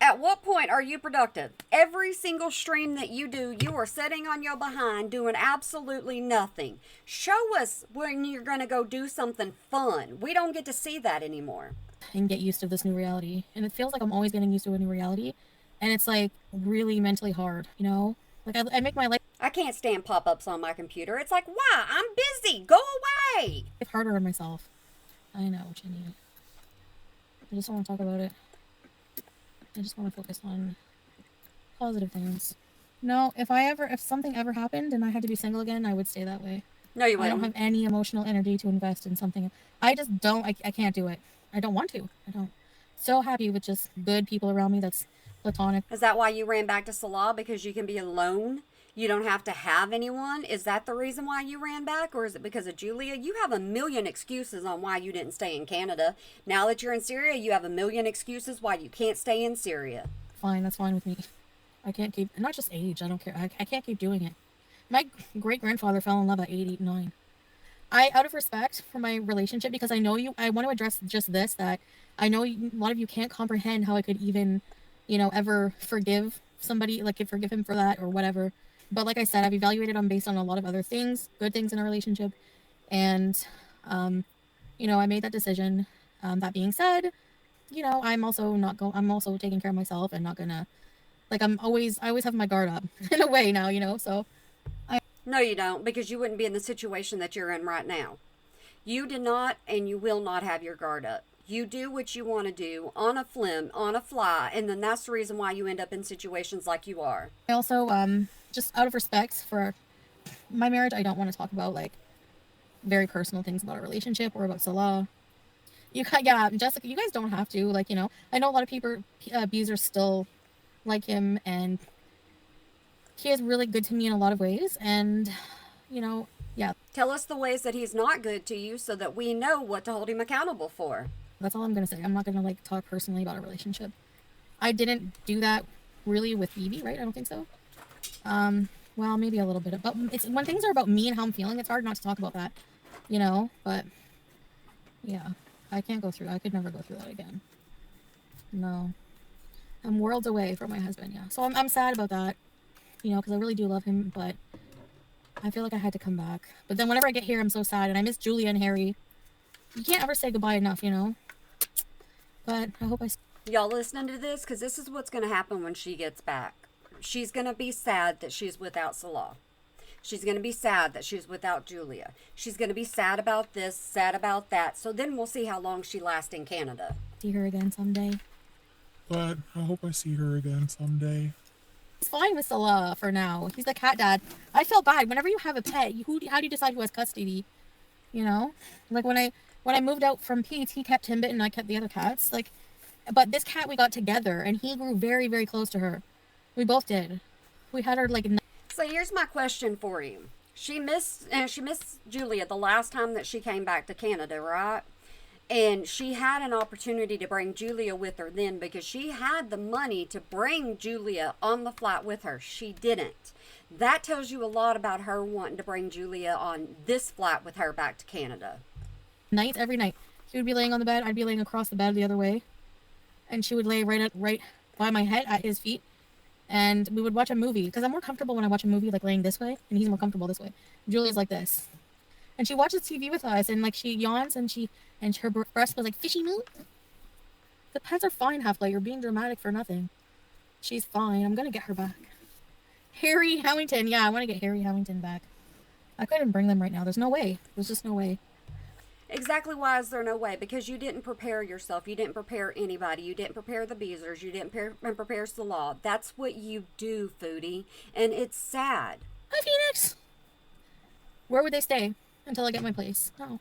At what point are you productive? Every single stream that you do, you are sitting on your behind doing absolutely nothing. Show us when you're going to go do something fun. We don't get to see that anymore. And get used to this new reality. And it feels like I'm always getting used to a new reality. And it's, really mentally hard, I make my life... I can't stand pop-ups on my computer. It's like, why? I'm busy. Go away. It's harder on myself. I know, Jenny. I just don't want to talk about it. I just want to focus on positive things. No, if something ever happened and I had to be single again, I would stay that way. No, you I don't wouldn't. have any emotional energy to invest in something. I just don't. I can't do it. I don't want to. I don't. So happy with just good people around me. That's platonic. Is that why you ran back to Salah? Because you can be alone? You don't have to have anyone? Is that the reason why you ran back? Or is it because of Julia? You have a million excuses on why you didn't stay in Canada. Now that you're in Syria, you have a million excuses why you can't stay in Syria. Fine. That's fine with me. I can't keep. Not just age. I don't care. I can't keep doing it. My great grandfather fell in love at 8, 9. Out of respect for my relationship, because I know you, I want to address just this, that I know a lot of you can't comprehend how I could even, ever forgive somebody, like forgive him for that or whatever. But like I said, I've evaluated on based on a lot of other things, good things in a relationship, and, I made that decision. That being said, I'm also not going. I'm also taking care of myself and not gonna, like, I always have my guard up in a way now, So No, you don't, because you wouldn't be in the situation that you're in right now. You did not and you will not have your guard up. You do what you want to do on a flim, on a fly, and then that's the reason why you end up in situations like you are. I also, just out of respect for my marriage, I don't want to talk about like very personal things about our relationship or about Salah. Yeah, Jessica, you guys don't have to. Like, I know a lot of people, abusers still like him, and he is really good to me in a lot of ways. And, yeah, Tell us the ways that he's not good to you so that we know what to hold him accountable for. that's all I'm gonna say. I'm not gonna like talk personally about a relationship. I didn't do that really with Evie, right? I don't think so. Well, maybe a little bit, but it's when things are about me and how I'm feeling, it's hard not to talk about that, But yeah, I can't go through. I could never go through that again. No, I'm worlds away from my husband. Yeah, so I'm sad about that, because I really do love him, but I feel like I had to come back. But then whenever I get here, I'm so sad, and I miss Julia and Harry. You can't ever say goodbye enough, But I hope I. Y'all listening to this? Because this is what's going to happen when she gets back. She's going to be sad that she's without Salah. She's going to be sad that she's without Julia. She's going to be sad about this, sad about that. So then we'll see how long she lasts in Canada. See her again someday. But I hope I see her again someday. He's fine with Salah for now. He's the cat dad. I feel bad. Whenever you have a pet, how do you decide who has custody? Like when I moved out from Pete's, he kept Timbit and I kept the other cats. But this cat we got together, and he grew very, very close to her. We both did. We had her So here's my question for you. She missed Julia the last time that she came back to Canada, right? And she had an opportunity to bring Julia with her then because she had the money to bring Julia on the flight with her. She didn't. That tells you a lot about her wanting to bring Julia on this flight with her back to Canada. nights, every night. She would be laying on the bed. I'd be laying across the bed the other way. And she would lay right by my head at his feet. And we would watch a movie. Because I'm more comfortable when I watch a movie like laying this way. And he's more comfortable this way. Julia's like this. And she watches TV with us. And like she yawns and her breast was like, fishy move. The pets are fine, Half-Light. You're being dramatic for nothing. She's fine. I'm going to get her back. Harry Howington. Yeah, I want to get Harry Howington back. I couldn't bring them right now. There's no way. There's just no way. Exactly why is there no way? Because you didn't prepare yourself. You didn't prepare anybody. You didn't prepare the Beezers. You didn't prepare Salah. That's what you do, Foodie. And it's sad. Hi, Phoenix. Where would they stay until I get my place? No.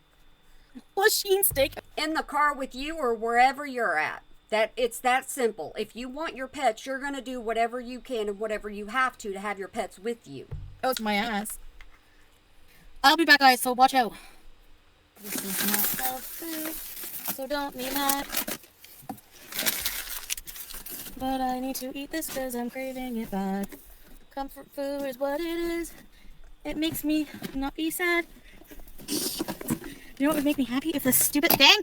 Sheen steak. In the car with you or wherever you're at. It's that simple. If you want your pets, you're going to do whatever you can and whatever you have to have your pets with you. That was my ass. I'll be back, guys, so watch out. This is not self-food, so don't be mad. But I need to eat this because I'm craving it bad. Comfort food is what it is. It makes me not be sad. You know what would make me happy? If this stupid thing...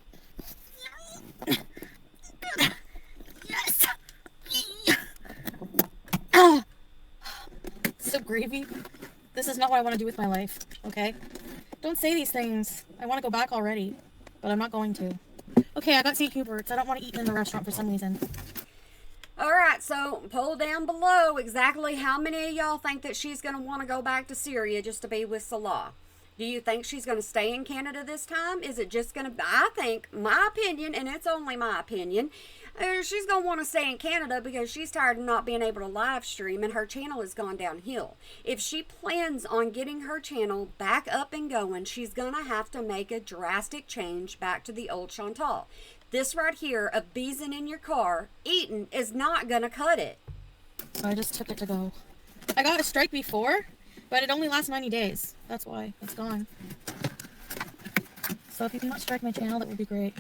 Yes! So gravy. This is not what I want to do with my life, okay? Don't say these things. I want to go back already, but I'm not going to. Okay, I got St. Hubert's. I don't want to eat in the restaurant for some reason. Alright, so poll down below exactly how many of y'all think that she's going to want to go back to Syria just to be with Salah. Do you think she's going to stay in Canada this time? Is it just going to, I think, my opinion, and it's only my opinion, she's going to want to stay in Canada because she's tired of not being able to live stream and her channel has gone downhill. If she plans on getting her channel back up and going, she's going to have to make a drastic change back to the old Chantal. This right here of beezing in your car, eating, is not going to cut it. So I just took it to go. I got a strike before, but it only lasts 90 days. That's why it's gone. So if you can not strike my channel, that would be great.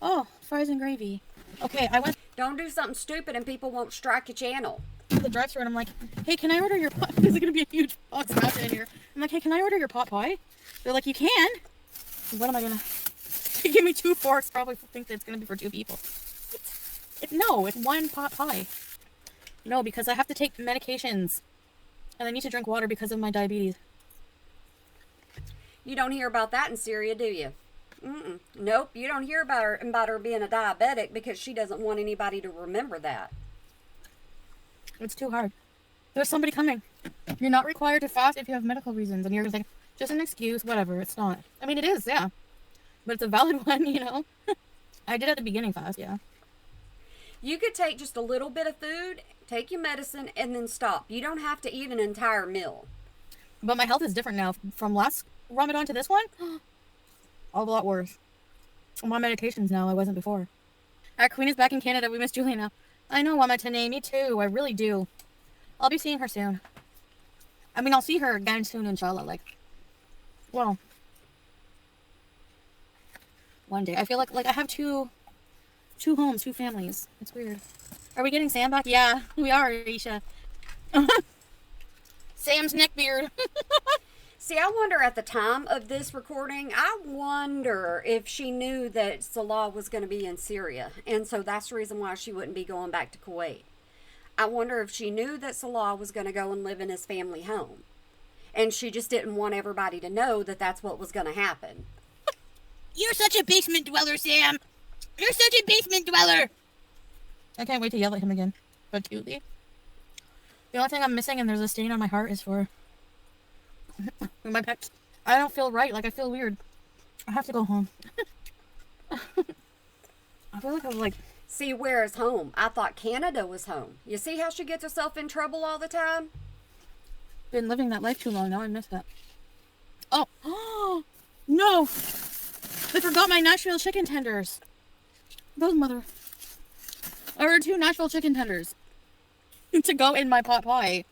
Oh, fries and gravy. Okay, I went Don't do something stupid and people won't strike your channel. to the drive-thru and I'm like, hey, can I order your pot? There's gonna be a huge pot smashed in here. I'm like, hey, can I order your pot pie? They're like, you can. What am I gonna? They give me 2 forks. Probably think that it's gonna be for 2 people. No, it's 1 pot pie. No, because I have to take medications. And I need to drink water because of my diabetes. You don't hear about that in Syria, do you? Nope, you don't hear about her being a diabetic because she doesn't want anybody to remember that. It's too hard. There's somebody coming. You're not required to fast if you have medical reasons. And you're like, just an excuse, whatever. It's not. I mean, it is, yeah. But it's a valid one, you know? I did at the beginning fast, yeah. You could take just a little bit of food, take your medicine, and then stop. You don't have to eat an entire meal. But my health is different now. From last Ramadan to this one, a lot worse. I'm on medications now. I wasn't before. Our queen is back in Canada. We miss Julie now. I know, Mama Tanae. Me too. I really do. I'll be seeing her soon. I mean, I'll see her again soon, inshallah. Like, well, one day. I feel like I have two homes, 2 families. It's weird. Are we getting Sam back? Yeah, we are, Aisha. Sam's neckbeard. See, I wonder at the time of this recording, I wonder if she knew that Salah was going to be in Syria. And so that's the reason why she wouldn't be going back to Kuwait. I wonder if she knew that Salah was going to go and live in his family home. And she just didn't want everybody to know that that's what was going to happen. You're such a basement dweller, Sam. You're such a basement dweller. I can't wait to yell at him again. But Julie, the only thing I'm missing and there's a stain on my heart is for my pets. I don't feel right. Like, I feel weird. I have to go home. I feel like I was like... See, where is home? I thought Canada was home. You see how she gets herself in trouble all the time? Been living that life too long now. I miss that. Oh, no! I forgot my Nashville chicken tenders. Those mother... I ordered 2 Nashville chicken tenders to go in my pot pie.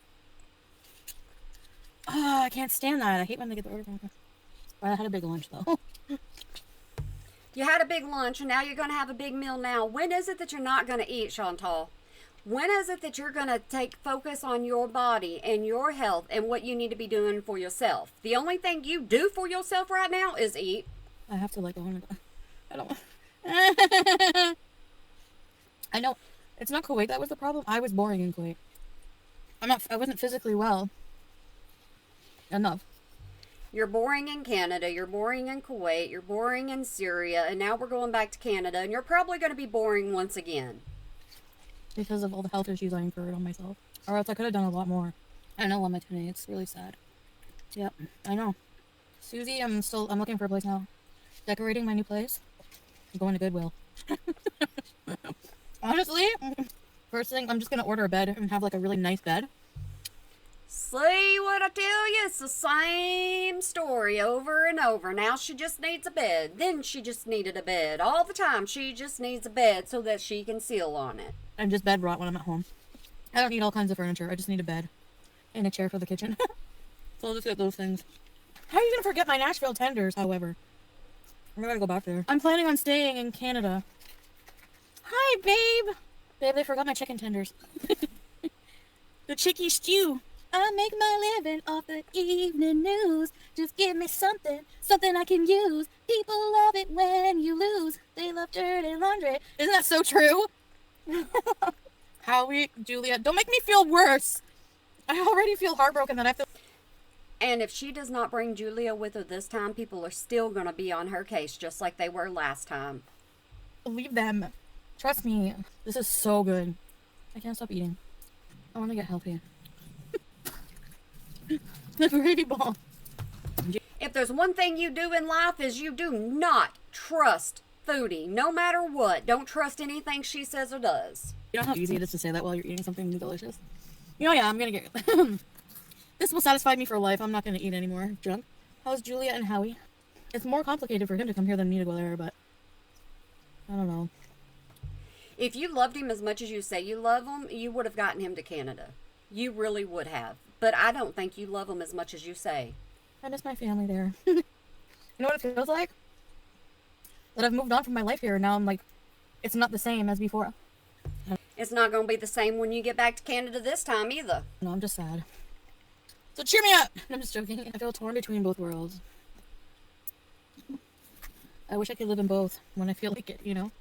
Oh, I can't stand that. I hate when they get the order from me. But I had a big lunch, though. You had a big lunch, and now you're going to have a big meal now. When is it that you're not going to eat, Chantal? When is it that you're going to take focus on your body and your health and what you need to be doing for yourself? The only thing you do for yourself right now is eat. I have to, like, go on. I don't want... I know. It's not Kuwait that was the problem. I was boring in Kuwait. I wasn't physically well enough. You're boring in Canada, you're boring in Kuwait, you're boring in Syria, and now we're going back to Canada, and you're probably going to be boring once again. Because of all the health issues I incurred on myself. Or else I could have done a lot more. I know, Mama Tanae, it's really sad. Yep, I know. Susie, I'm looking for a place now. Decorating my new place. I'm going to Goodwill. Honestly, first thing, I'm just going to order a bed and have like a really nice bed. See what I tell you? It's the same story over and over. Now she just needs a bed. Then she just needed a bed. All the time she just needs a bed so that she can seal on it. I'm just bed rot when I'm at home. I don't need all kinds of furniture. I just need a bed. And a chair for the kitchen. So I'll just get those things. How are you going to forget my Nashville tenders, however? I'm going to go back there. I'm planning on staying in Canada. Hi, babe. Babe, they forgot my chicken tenders. The chicky stew. I make my living off the evening news. Just give me something I can use. People love it when you lose. They love dirty laundry. Isn't that so true? Howie, Julia, don't make me feel worse. I already feel heartbroken that I have to... And if she does not bring Julia with her this time, people are still going to be on her case just like they were last time. Leave them. Trust me. This is so good. I can't stop eating. I want to get healthy. The gravy ball. If if there's one thing you do in life is you do not trust Foodie, no matter what. Don't trust anything she says or does. You know how easy it is to say that while you're eating something delicious? You know, yeah, I'm gonna get... This will satisfy me for life. I'm not gonna eat anymore junk. How's Julia and Howie? It's more complicated for him to come here than me to go there, but... I don't know. If you loved him as much as you say you love him, you would have gotten him to Canada. You really would have. But I don't think you love him as much as you say. I miss my family there. You know what it feels like? That I've moved on from my life here, and now I'm like, it's not the same as before. It's not going to be the same when you get back to Canada this time either. No, I'm just sad. So cheer me up! I'm just joking. I feel torn between both worlds. I wish I could live in both when I feel like it, you know?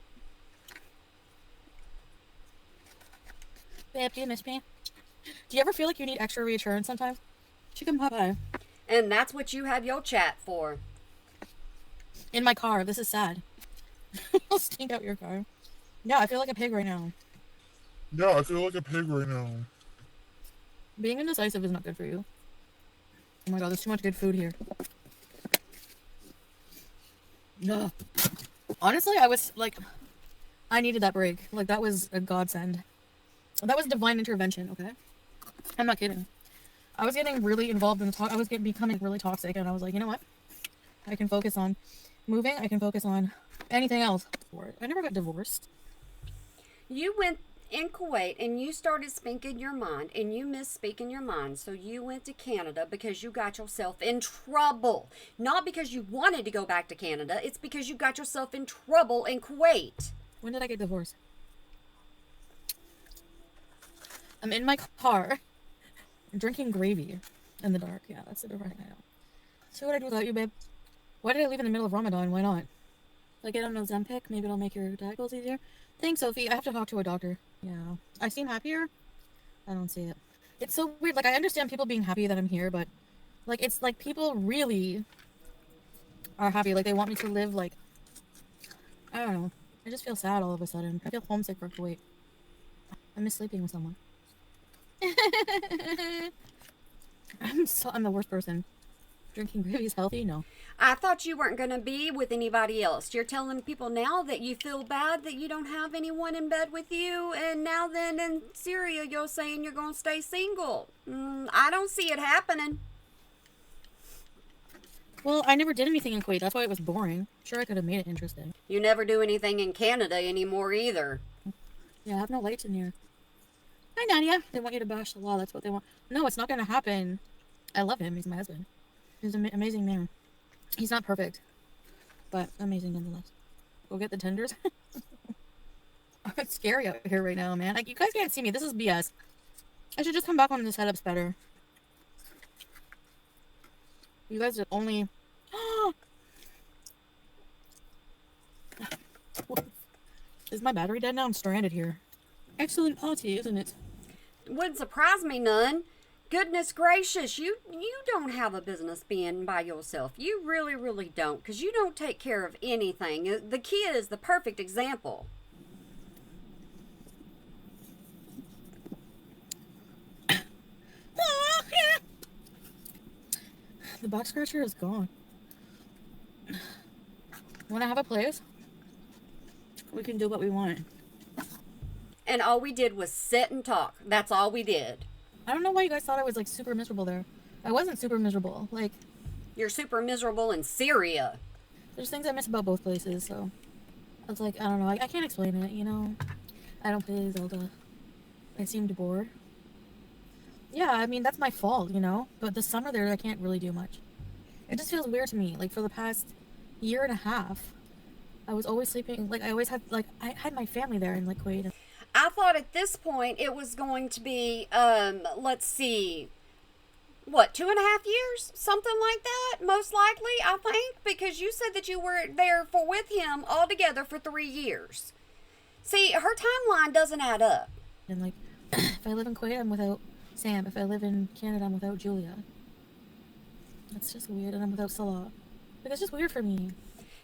Babe, do you miss me? Do you ever feel like you need extra reassurance sometimes? Chicken pot pie. And that's what you have your chat for. In my car. This is sad. I'll stink out your car. Yeah, I feel like a pig right now. Yeah, I feel like a pig right now. Being indecisive is not good for you. Oh my god, there's too much good food here. Ugh. Honestly, I was like, I needed that break. Like, that was a godsend. That was divine intervention, okay? I'm not kidding. I was getting really involved in the talk. I was becoming really toxic, and I was like, you know what? I can focus on moving. I can focus on anything else. I never got divorced. You went in Kuwait and you started speaking your mind, and you missed speaking your mind. So you went to Canada because you got yourself in trouble. Not because you wanted to go back to Canada. It's because you got yourself in trouble in Kuwait. When did I get divorced? I'm in my car, drinking gravy in the dark. Yeah, that's the depressing I know. So what I do without you, babe? Why did I leave in the middle of Ramadan? Why not? Like, get on Ozempic? Maybe it'll make your diet easier? Thanks, Sophie. I have to talk to a doctor. Yeah. I seem happier? I don't see it. It's so weird. Like, I understand people being happy that I'm here, but, like, it's like people really are happy. Like, they want me to live, like, I don't know. I just feel sad all of a sudden. I feel homesick for Kuwait. I miss sleeping with someone. I'm the worst person. Drinking gravy is healthy? No. I thought you weren't going to be with anybody else. You're telling people now that you feel bad that you don't have anyone in bed with you, and now then in Syria you're saying you're going to stay single. I don't see it happening. Well, I never did anything in Kuwait. That's why it was boring. Sure, I could have made it interesting. You never do anything in Canada anymore either. Yeah, I have no lights in here. Hi, Nadia. They want you to bash the wall. That's what they want. No, it's not going to happen. I love him. He's my husband. He's an amazing man. He's not perfect, but amazing nonetheless. Go get the tenders. It's scary out here right now, man. Like, you guys can't see me. This is BS. I should just come back when the setup's better. You guys are only... Is my battery dead now? I'm stranded here. Excellent party, isn't it? Wouldn't surprise me none. Goodness gracious, you don't have a business being by yourself. You really, really don't, because you don't take care of anything. The kid is the perfect example. The box scratcher is gone. When I have a place, we can do what we want. And all we did was sit and talk. That's all we did. I don't know why you guys thought I was, like, super miserable there. I wasn't super miserable. Like, you're super miserable in Syria. There's things I miss about both places, so... It's like, I don't know. I can't explain it, you know? I don't play Zelda. I seemed bored. Yeah, I mean, that's my fault, you know? But the summer there, I can't really do much. It just feels weird to me. Like, for the past year and a half, I was always sleeping... Like, I always had... Like, I had my family there in, like, Kuwait. I thought at this point it was going to be, let's see, what, 2.5 years? Something like that, most likely, I think, because you said that you were there with him altogether for 3 years. See, her timeline doesn't add up. And, like, if I live in Kuwait, I'm without Sam. If I live in Canada, I'm without Julia. It's just weird, and I'm without Salah. Like, it's just weird for me.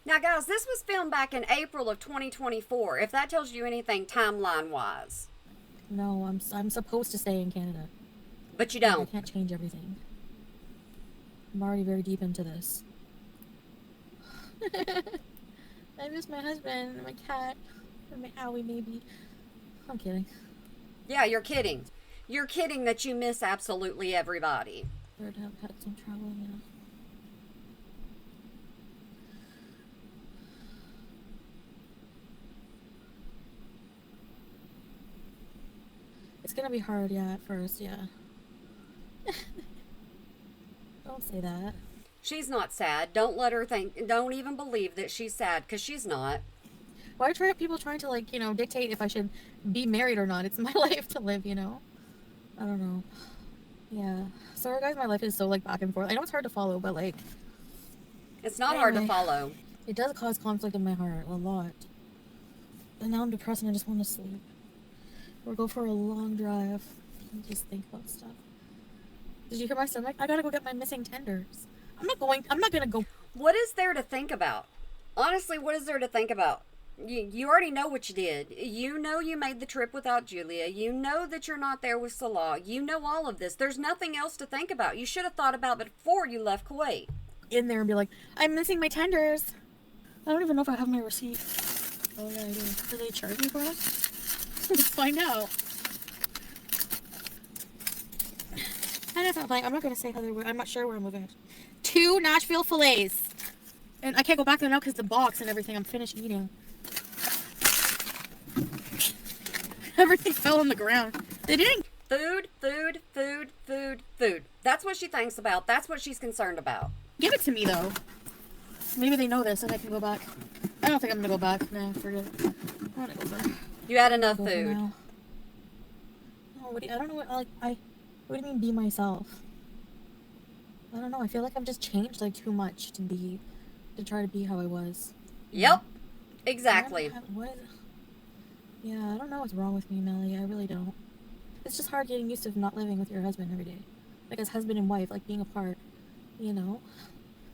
Now, guys, this was filmed back in April of 2024, if that tells you anything timeline-wise. No, I'm supposed to stay in Canada. But you don't. I can't change everything. I'm already very deep into this. I miss my husband and my cat and my owie maybe. I'm kidding. Yeah, you're kidding. You're kidding that you miss absolutely everybody. Weird to have pets and travel, you know. It's gonna be hard, yeah, at first, yeah. Don't say that. She's not sad. Don't let her think, don't even believe that she's sad, because she's not. Why are people trying to, like, you know, dictate if I should be married or not? It's my life to live, you know? I don't know. Yeah. Sorry, guys, my life is so, like, back and forth. I know it's hard to follow, but, like... It's not hard to Anyway. follow. It does cause conflict in my heart, a lot. And now I'm depressed and I just want to sleep. Or go for a long drive and just think about stuff. Did you hear my stomach? I gotta go get my missing tenders. I'm not gonna go. What is there to think about? Honestly, what is there to think about? You already know what you did. You know you made the trip without Julia. You know that you're not there with Salah. You know all of this. There's nothing else to think about. You should have thought about it before you left Kuwait. In there and be like, I'm missing my tenders. I don't even know if I have my receipt. Oh yeah, I do. Do they charge me for it? Let's find out. And that's not like, I'm not gonna say other. I'm not sure where I'm moving. 2 Nashville fillets. And I can't go back there now because the box and everything. I'm finished eating. Everything fell on the ground. They didn't. Food, food, food, food, food. That's what she thinks about. That's what she's concerned about. Give it to me though. Maybe they know this and I can go back. I don't think I'm gonna go back. Nah, forget it. I'm gonna go back. You had enough Go for food. now. No, I don't know what, like, what do you mean be myself? I don't know, I feel like I've just changed, like, too much to try to be how I was. Yep, exactly. Yeah, I don't know what's wrong with me, Melly, I really don't. It's just hard getting used to not living with your husband every day. Like, as husband and wife, like, being apart, you know?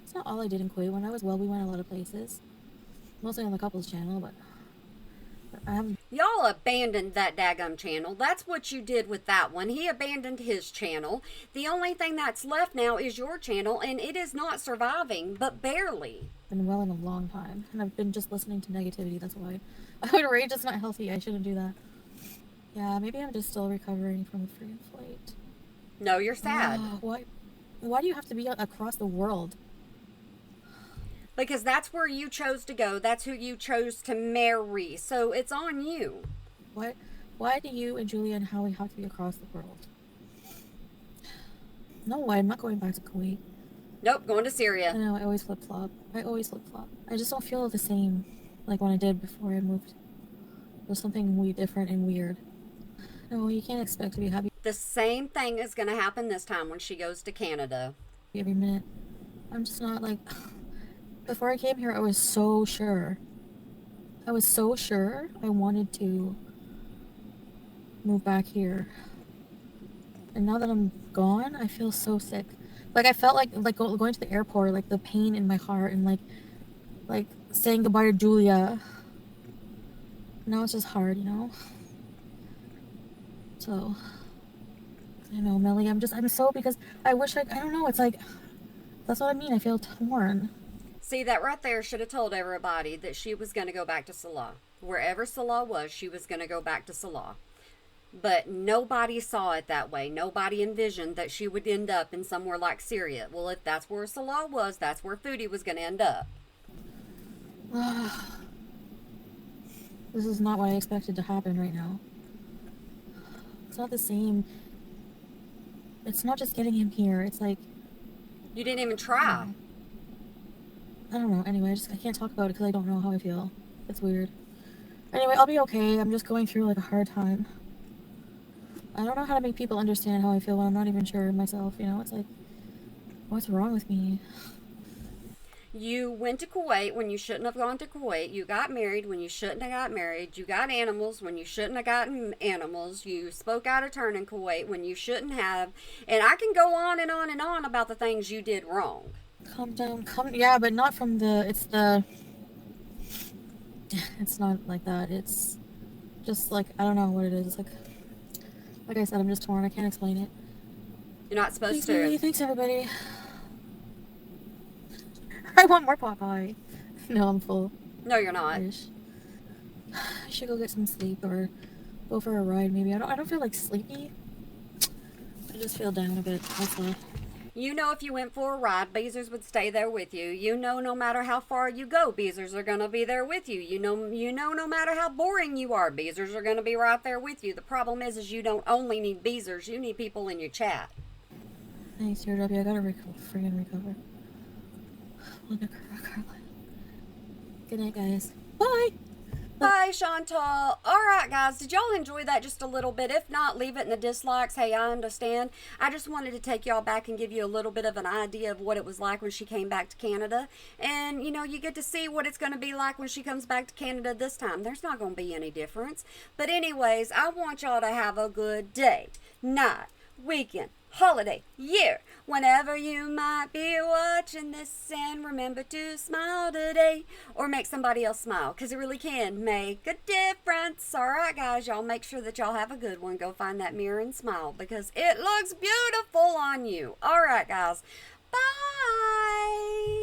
It's not all I did in Kuwait. When I was well, we went a lot of places. Mostly on the couples channel, but I haven't. Y'all abandoned that daggum channel. That's what you did with that one. He abandoned his channel. The only thing that's left now is your channel, and it is not surviving, but barely. Been well in a long time, and I've been just listening to negativity. That's why I would rage. It's not healthy. I shouldn't do that. Yeah, maybe I'm just still recovering from the freaking flight. No, you're sad. Why do you have to be across the world? Because that's where you chose to go. That's who you chose to marry. So it's on you. Why do you and Julia and Howie have to be across the world? No, I'm not going back to Kuwait. Nope, going to Syria. I know, I always flip-flop. I just don't feel the same like when I did before I moved. There's something different and weird. No, you can't expect to be happy The same thing is going to happen this time when she goes to Canada. every minute. I'm just not like... Before I came here, I was so sure. I wanted to move back here. And now that I'm gone, I feel so sick. Like, I felt like going to the airport, like, the pain in my heart, and, like, saying goodbye to Julia. Now it's just hard, you know? So, I know, Melly, I'm so, because I wish I don't know, it's like, that's what I mean, I feel torn. See, that right there should have told everybody that she was going to go back to Salah. Wherever Salah was, she was going to go back to Salah. But nobody saw it that way. Nobody envisioned that she would end up in somewhere like Syria. Well, if that's where Salah was, that's where Foodie was going to end up. This is not what I expected to happen right now. It's not the same. It's not just getting him here. It's like... You didn't even try. I don't know. Anyway, I can't talk about it because I don't know how I feel. It's weird. Anyway, I'll be okay. I'm just going through, like, a hard time. I don't know how to make people understand how I feel when I'm not even sure myself, you know? It's like, what's wrong with me? You went to Kuwait when you shouldn't have gone to Kuwait. You got married when you shouldn't have got married. You got animals when you shouldn't have gotten animals. You spoke out of turn in Kuwait when you shouldn't have. And I can go on and on and on about the things you did wrong. Calm down. Yeah, but not from it's not like that. It's just like, I don't know what it is. It's like I said, I'm just torn. I can't explain it. You're not supposed Thanks, to. Lily. Thanks, everybody. I want more Popeye. No, I'm full. No, you're not. Ish. I should go get some sleep or go for a ride maybe. I don't feel like sleepy. I just feel down a bit. That's all. You know, if you went for a ride, Beezers would stay there with you. You know, no matter how far you go, Beezers are going to be there with you. You know, no matter how boring you are, Beezers are going to be right there with you. The problem is you don't only need Beezers, you need people in your chat. Thanks, DRW. I gotta friggin' recover. Linda Carla. Good night, guys. Bye! Bye, Chantal. All right, guys. Did y'all enjoy that just a little bit? If not, leave it in the dislikes. Hey, I understand. I just wanted to take y'all back and give you a little bit of an idea of what it was like when she came back to Canada. And, you know, you get to see what it's going to be like when she comes back to Canada this time. There's not going to be any difference. But anyways, I want y'all to have a good day, night, weekend, holiday, year, whenever you might be watching this, and remember to smile today or make somebody else smile, because it really can make a difference. All right, guys, y'all make sure that y'all have a good one. Go find that mirror and smile because it looks beautiful on you. All right, guys, bye.